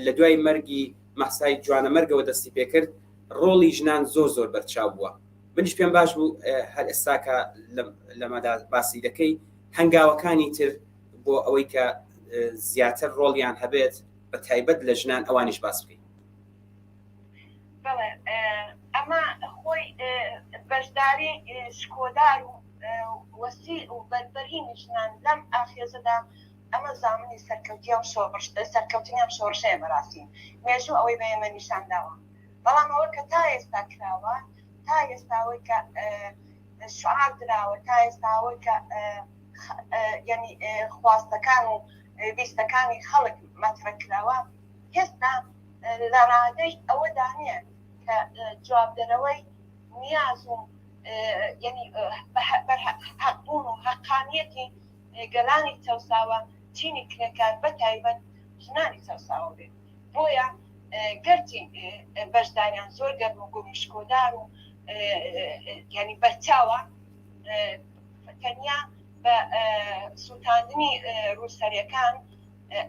لە دوای مەرگی مەحسای جوانە مەرگەوە دەستی پێکرد ڕۆڵی ژنان زۆر بەرچاو بووە منیش پێم باش بوو هەر ئێستا کە لەمەدا باسی دەکەی هەنگاوەکانی تر بۆ ئەوەی کە زیاتر ڕۆڵیان هەبێت بە تایبەت لە ژنان ئەوانیش باس بکەین بەڵێ ئەمە خۆی بەشداری شکۆدار و وەسیل و بەربەرهینی ژنان لەم ئاخێزەدا ئەمە زامنی سەرکەوتنیان شۆڕشەیە بەڕاستی مێژوو ئەوەی بە ئێمە نیشان داوە بەڵام ئەوە کە تا ئێستا کراوە تا ئێستاەوەی کە شعار دراوە تا ئێستاەوەی کە یعنی خواستەکان و ویستەکانی خەڵک مەترە کراوە هێستا لە ڕادەی ئەوەدا نییە کە جوابدەرەوەی نیاز و یعنی حەقبوون و حەقانیەتی گەلانی چەوساوە چینی کرێکار بە تایبەت ژنانی چەوساوە بێت بۆیە گەرچی بەشداریان زۆر گەرم و گومشکۆدار و یعنی بەرچاوە تەنیا بە سووتاندنی ڕووسەریەکان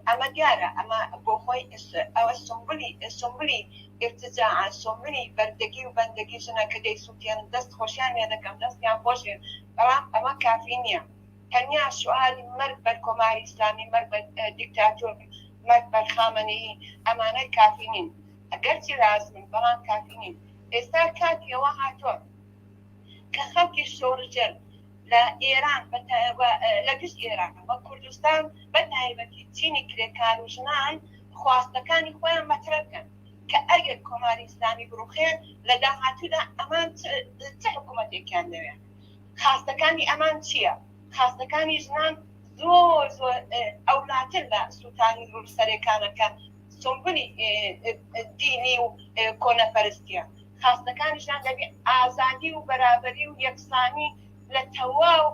ئەمە دیارە ئەمە بۆ خۆی ئەوە سمبولی ارتجاع سمبولی بەردەگی و بەندەگی ژنە کە دەیسووتێن دەست خۆشیان لێ دەکەم دەستیان خۆشێ بەڵام ئەمە کافی نییە تەنیا شوعاری مەرگ بەر کۆماری ئیسلامی مەرگ بە دیکتاتۆر مەرگ بەر خامنەیی ئەمانەی کافی نین ئەگەرچی لازمن بەڵام کافی نین ئێستا کاتی ئەوە هاتۆ کە خەڵکی شۆڕجل لە ئێران لە گشت ئێران وە کوردستان بە تایبەتی چینی کرێکار و ژنان خواستەکانی خۆیان مەترە بکەن کە ئەگەر کۆماری ئیسلامی بڕوخێن لە داهاتوودا ئەمان چه حکوومەتێکیان دەوێت خاستەکانی ئەمان چییە خاستەکانی ژنان زۆر زۆر ئەولاتر لە سووتانی ڕووسەرەکانەکە سمبولی دینی و کۆنەپەرستیە خاستەکانی ژنان دەبێت ئازادی و بەرابەری و یەکسانی لە تەواو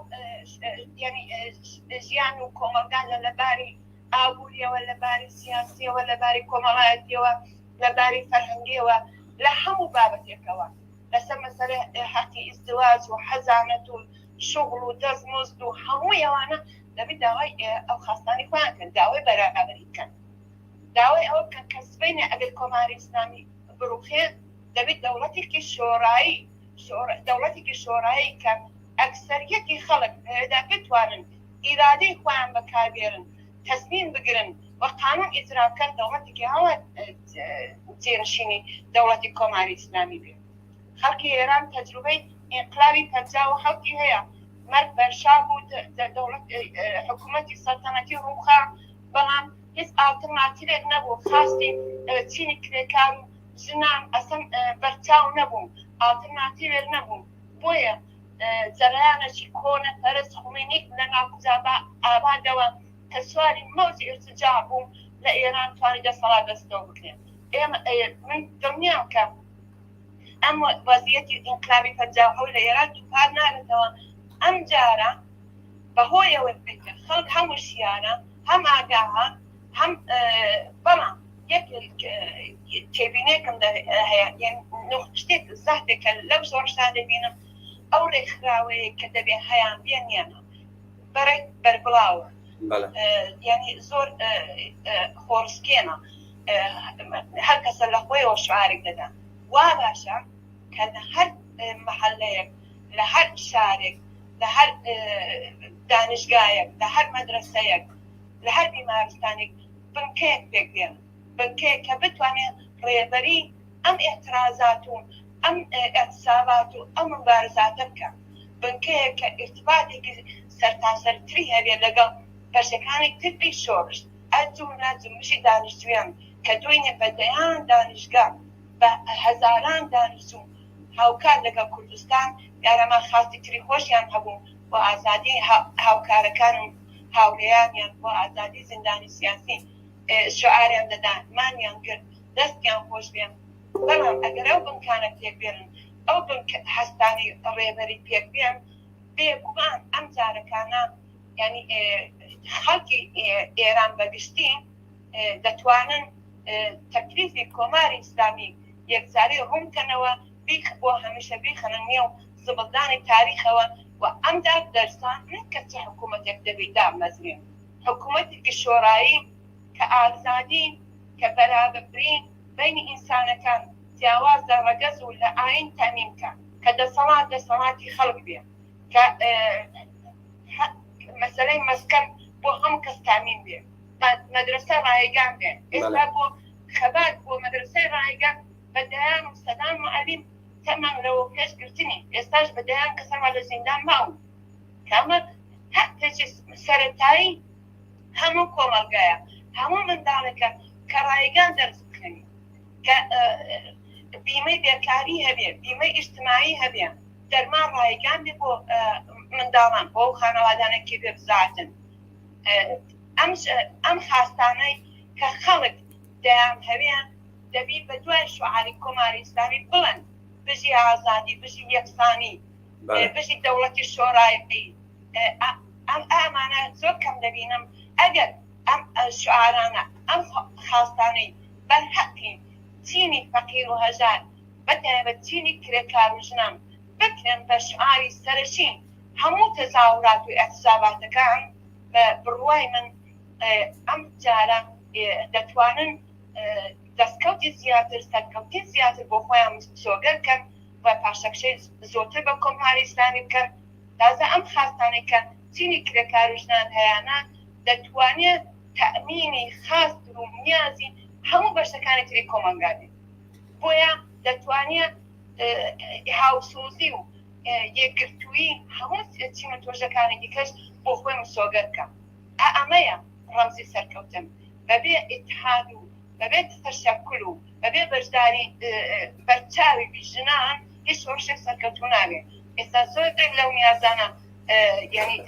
ژیان و کۆمەلگان لەباری ئابووریەوە لەباری سیاسیەوە لەباری کۆمەڵایەتیەوە لەباری فەرهەنگیەوە لە هەموو بابەتێکەوە لەسەر مەسەلە حەقی ئیزدواج و حەزانەت و شغل و دەستمزد و هەمووی ئەوانە دەبێت داوای ئەو خاستانی خۆیان کەن داوای بەرابەری بکەن داوای ئەوە بکەن کە سبەینە ئەگەر کۆماری ئیسلامی بڕوخێت دەبێت دەوڵەتێکی شۆڕایی کە ئەکسەریەتی خەڵک پێدا بتوانن ئیرادەی خۆیان بەکاربێرن تەسمیم بگرن و قانون ئیجراکەن دەوڵەتێکی هەوە جێنشینی دەوڵەتی کۆماری ئیسلامی بێت خەڵکی ئێران تەجروبەی ئینقلابی پەنجا و حەوتی هەیە مەرگ بەرشاب و حکوومەتی سەلتەنەتی ڕووخا بەڵام هیچ ئالتەرناتیڤێک نەبوو خاستی چینی کرێکار و ژنان ئەسەن بەرچاو نەبوو ئالتەرناتیڤێک نەبوو بۆیە جەرەیانێکی کۆنە پەرست خومینیک لە ناوکوزابە ئابادەوە کە سواری مەوجی ئێرتجاع بوو لە ئێران توانی دەسەڵات دەستەوە بکرێن ئێمە من دڵنیام کە ئەم وەزیەتی ئینقلابی پەنجاو لە ئێران دووپار نابێتەوە ئەم جارە بەهۆیەوە بێتە خەڵک هەمووشیانە هەم ئاگاها هەم بەڵام یەک تێبینێکم هەیە شتێک زەحتێکە لەو زۆرشتا دەبینم ئەو ڕێکخراوەیە کە دەبێ هەیان بێنیانە بەڕێ بەربڵاوە یعنی زۆر خۆرسکێنە هەر کەسە لە خۆیەوە شعارێک دەدا وا باشە کە لە هەر مەحەلەیەک لە هەر شارێک لە هەر دانشگایەک لە هەر مەدرسەیەک لە هەر بیمارستانێک بنکەیەک پێک بێن بنکەیەک کە بتوانێت ڕێبەری ئەم ئێترازات و ئەم ئەحسابات و ئەم مبارزاتە بکە بنکەیەک کە ئێرتباطێکی سەرتاسەرتری هەبێت لەگەڵ بەشەکانی تری شۆڕش ئەجوو ناجومشی دانیشتویان کە دوێنێ بەدەیان دانیشگا بە هەزاران دانیشتوو هاوکار لەگەڵ کوردستان یارەما خاستی تری خۆشیان هەبوو بۆ ئازادی هاوکارەکان و هاوڕێیانیان بۆ ئازادی زیندانی سیاسی شعاریان دەدان مانیان کرد دەستیان خۆش بێن بەڵام ئەگەر ئەو بنکانە پێک بێنن ئەو هەستانی ڕێبەری پێک بێن بێگومان ئەم جارەکانە ینی خەڵکی ئێران بەگشتی دەتوانن تەکلیفی کۆماری ئیسلامی یەکجاری ڕوونکەنەوە بۆ هەمیشە بیخەنە نێو زبڵدانی تاریخەوە و ئەمدا دەرسان نەکە چه حکوومەتێک دەبێت دامەزرێن حکوومەتێکی شۆڕایی کە ئازادی کە بەرابەری بینی ئینسانەکان جیاوازە ڕەگەز و لە ئاین تەمینکە کە دەسەڵاتی خەڵک بێ کە مەسەلەی مەسکەن بۆ هەموو کەس تامین بێ مەدرسە ڕایگان بێ ئێستا بۆ خەبات بۆ مەدرسەی ڕایگان بەدەیان و سەدان معەلیم تەمان لەوە پێشگرتنی ئێستاش بەدەیان کەسەما لە زیندان ماون کامە هەتەجی سەرەتایی هەموو کۆمەلگایە هەموو منداڵێکە کە ڕایگان دەرز بکەنی کە بیمەی بێکاری هەبێ بیمەی ئیجتماعی هەبێ دەرمان ڕایگان بێ بۆ منداڵان بۆ خانەوادانێکی بێ بزاتن ئەم خاستانەی کە خەڵک دەیان هەوێ دەبی بە دوای شوعاری کۆماری ئیسلامی بڵند بژی ئازادی بژی یەکسانی بژی دەوڵەتی شۆڕایی ئەمانە زۆر کەم دەبینم ئەگەر ئەم شعارانە ئەم خاستانەی بەرحەقی چینی فەقیر و هەژار بەتایبەت چینی کرێکار و ژنان بکرێن بە شعاری سەرشین هەموو تەزاورات و ئەحزاباتەکان بڕوای من ئەم جارە دەتوانن دەستکەوتی زیاتر سەرکەوتی زیاتر بۆ خۆیان سۆگەر بکەن و پاشەکشەی زۆرتر بە کۆماری ئیسلامی بکەن تازە ئەم خاستانەی کە چینی کرێکار و ژنان هەیەە دەتوانێت تەمینی خاستر و نیازی هەموو بەشەکانی تری کۆمەلگا بێت بۆیە دەتوانێت هاوسۆزی و یەکگرتووی هەموو چین و تۆژەکانی دیکەش بۆ خۆی مسۆگەر بکە ئەمەیە ڕەمزی سەرکەوتن بەبێ ئیتحاد و بەبێ تەشەکل و بەبێ بەشداری بەرچاوی ژنان هیچ ڕۆژێک سەرکەوتوو نابێت ئێستا زۆر لەو نیازانە ینی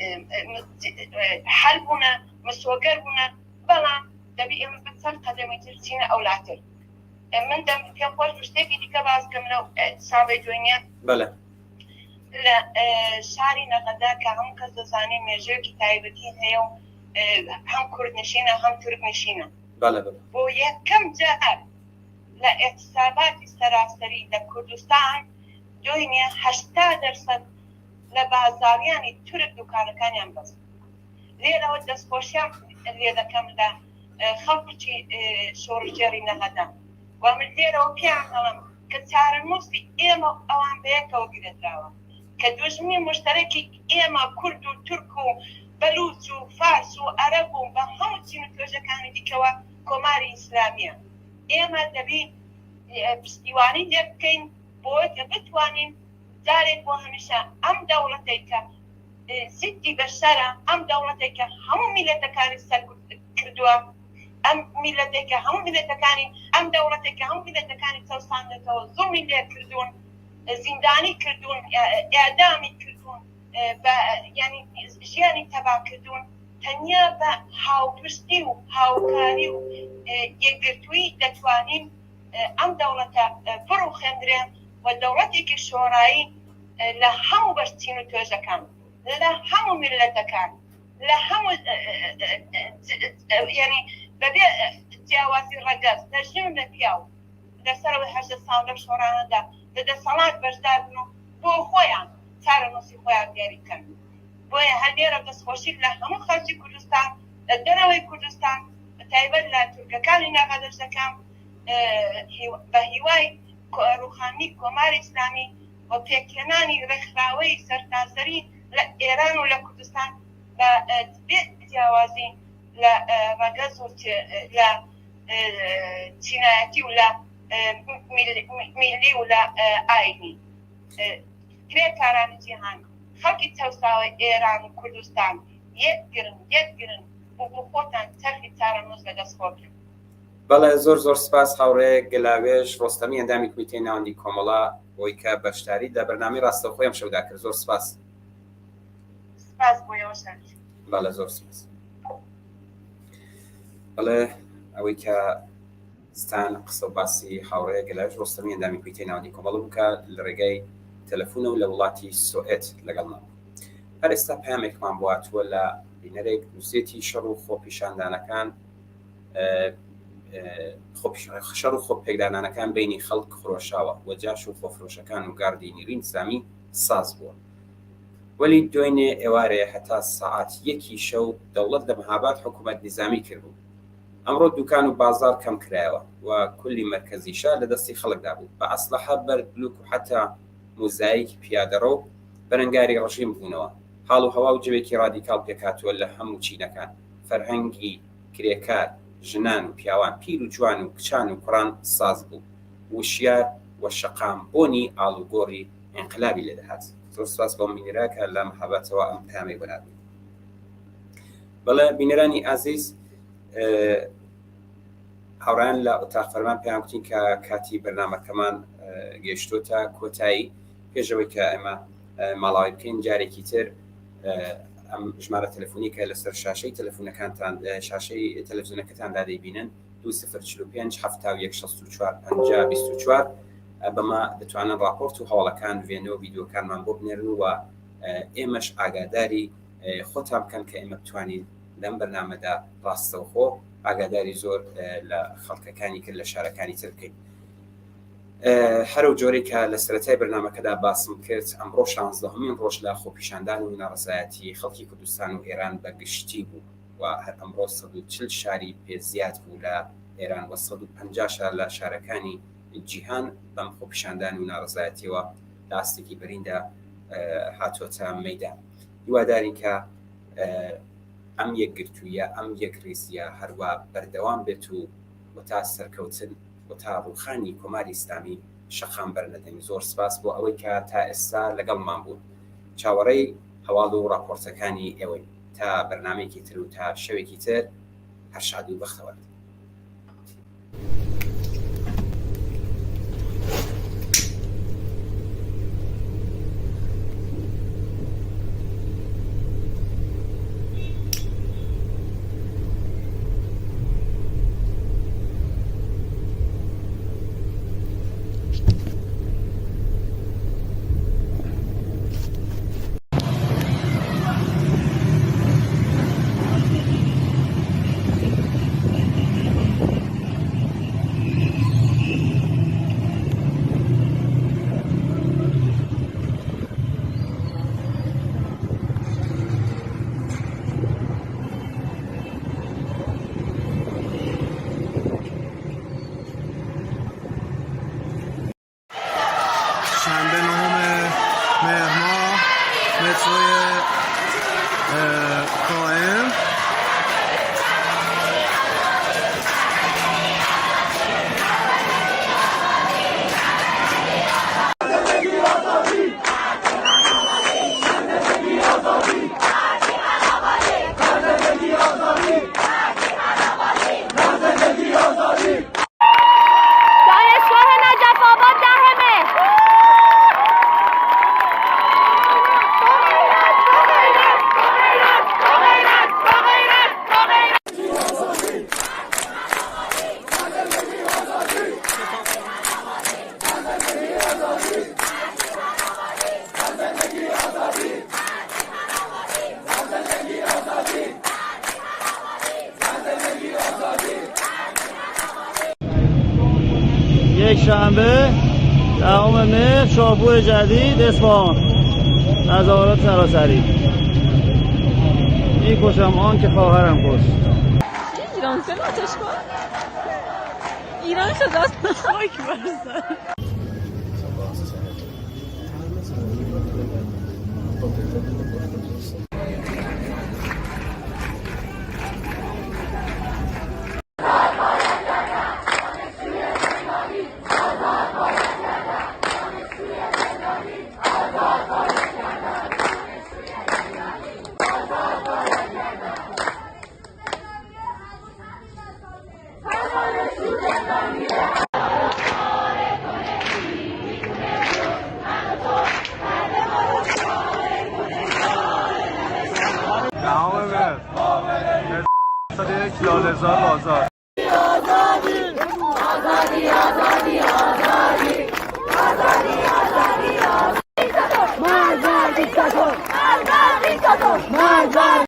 حەل بوونە مسۆگەر بوونە بەڵام دەبی ئێمە بچەند قەدەمی تر چینە ئەولاتر من دەم پێم خۆش شتێکی دیکە باسکەم لەو ساڵی دوێنێ بەڵێ لە شاری نەغەدا کە هەموو کەس دەزانێت مێژەیەکی تایبەتی هەیە و هەم کوردنشینە هەم تورکنشینە بۆ یەکەم جار لە ئێحتساباتی سەراسەری لە کوردستان دوێنێ 80% لە بازاڕیانی تورک دوکانەکانیان بەست لێرەوە دەستخۆشیان لێ دەکەم لە خەڵکی شۆڕژێری نەغەدا و من لێرەوە پێیان هەڵم کە چارەنووسی ئێمە ئەوان بەیەکەوە گرێدراوە کە دوژمی مشتەرەکی ئێمە کورد و تورک و بەلوچ و فارس و عەرەب و بە هەموو چین و تۆژەکانی دیکەوە کۆماری ئیسلامیە ئێمە دەبی پشتیوانی لێ بکەین بۆی کە بتوانین جارێک بۆ هەمیشە ئەم دەوڵەتەی کە زیدی بەشەرە ئەم دەوڵەتێک کە هەموو میلەتەکانی سەر کردووە ئەم میلەتێکە هەموو میلەتەکانی ئەم دەوڵەتێکە هەموو میلەتەکانی چەوساندێتەوە زوڵمی لێ کردوون زیندانی کردوون ئێعدامی کردوون ینی ژیانی تەبا کردوون تەنیا بە هاوپشتی و هاوکاری و یەکگرتووی دەتوانین ئەم دەوڵەتە بڕوخێندرێن و دەوڵەتێکی شۆڕایی لە هەموو بەشچین و توێژەکان لە هەموو میلەتەکان لە هەموو ینی بەبێ جیاوازی ڕەگەز لە ژن لە پیاو لەسەرەوەی 8 ساڵ لەم شۆڕانەدا لە دەسەڵات بەشدار بن و بۆ خۆیان چارەنووسی خۆیان دیاری بکەن بۆیە هەندێرە دەستخۆشی لە هەموو خەڵکی کوردستان لە دەرەوەی کوردستان بەتایبەت لە تورکەکانی ناغەدەشتەکان بە هیوای ڕوخانی کۆماری ئیسلامی و پێکهێنانی ڕێکخراوەی سەرتاسەری لە ئێران و لە کوردستان بە بێت جیاوازی لە ڕەگەز و لە چینایەتی و لە میلی و لە ئاینی کرێکارانی جیهان خەڵکی چەوساوی ئێران و کوردستان یەکگرن بۆ خۆتان تەرخی چارەنووس لەدەست خۆکرد بەڵێ زۆر سپاس هاوڕێک گەلاوێش ڕۆستەمی ئەندامی کومیتەی ناوەندی کۆمەڵا بۆی کە بەشداری لە بەرنامەی ڕاستەوخۆی ئەم شەودا کرد زۆر سپاس بەڵێ زۆر سپاس بەڵێ ئەوەی کە ستان قسە باسی هاوڕێ گەلاوێش ڕۆستەمی ئەندامی کومیتەی ناوەندی کۆمەڵە بووکە لە ڕێگەی تەلەفۆنە و لە وڵاتی سوئێت لەگەڵمان هەر ئێستا پامێکمان بواتووە لە بینەرێک نووسێتی شەڕ و خۆپیشاندانەکان شەڕ و خۆپێکدانانەکان بینی خەڵک خڕۆشاوە وەجاش و خۆفرۆشەکان و گاردی نیروی ئینتیزامی ساز بووە وەلی دوێنێ ئێوارێ هەتا سەعات 1 شەو دەوڵەت لە مەهاباد حکوومەت نیزامی کردبوو ئەمڕۆ دوکان و بازار کەم کرایەوە و کولی مەرکەزیشە لە دەستی خەڵکدا بوو بە ئەسلحە بەرد بلوک و حتا موزاییک پیادەڕە و بەرەنگاری ڕژیم بوونەوە حاڵ و هەوا و جوێکی ڕادیکاڵ پێکاتووە لە هەموو چینەکان فەرهەنگی کرێکار ژنان و پیاوان پیر و جوان و کچان و کوڕان ساز بوو وشیار و شەقام بۆنی ئاڵوگۆڕی ئینقلابی لێدەهات زۆر سپاس بۆ بینەرە کە لە محەبەتەوە ئەم پامی بەرابێت. بەڵێ بینەرانی ئازیز، هاوڕان لە ئۆتاق فەرمان پێیان گوتین کە کاتی بەرنامەکەمان گەیشتۆتە کۆتایی. پێشەوەی کە ئێمە ماڵاوی بکەین جارێکی تر ئەم ژمارە تەلەفۆنی کە لەسەر شاشەی تەلەفۆنەکانتان شاشەی تەلەڤیزیۆنەکەتان دادەبینن 2045 71 64 50 24 بەمە دەتوانن راپۆرت و هەواڵەکان وێنەوە ڤیدیۆکانمان بۆ بنێرن و ئێمەش ئاگاداری خۆتان بکەن کە ئێمە بتوانین لەم بەرنامەدا ڕاستەوخۆ ئاگاداری زۆر لە خەڵکەکانی کرد لە شارەکانی تر بکەین. هەرو جۆرێک کە لە سەرەتای بەرنامەکەدا باسم کرد، ئەمڕۆ 16مین ڕۆژ لە خۆپیشاندان و ناڕزایەتی خەڵکی کوردستان و ئێران بەگشتی بوو و هەر ئەمڕۆ 140 شاری پێزیاد بوو لە ئێران و 150 شار لە شارەکانی جیهان بەم خۆپیشاندان و ناڕزایەتیەوە لاستێکی بەریندا هاتوۆتە مەیدان. هیوادارین کە ئەم یەکگرتوویە ئەم یەکڕێزیە هەروە بەردەوام بێت و تا سەرکەوتن و تا ڕووخانی کۆماری ئیسلامی شەقام بەرنەدەین. زۆر سپاس بۆ ئەوەی کە تا ئێستا لەگەڵمان بوون. چاوەڕێی هەواڵ و راپۆرتەکانی ئێوەی تا بەرنامێکی تر و تا شەوێکی تر هەر شاد و بەختەوەر. شنبه 9 مهر ماه متروی قائم. یک شنبه 10 مهر شاهپور جدید اصفهان. تظاهرات سراسری. میکشم آن که خواهرم کشت. ایران سه آتش کن. ایران شد راست خاک برسن. لاله‌زار بازار. آزادی آزادی آزادی آزادی آزادی آزادی آزادی مرد دیکتاتور مرد دیکتاتور مرد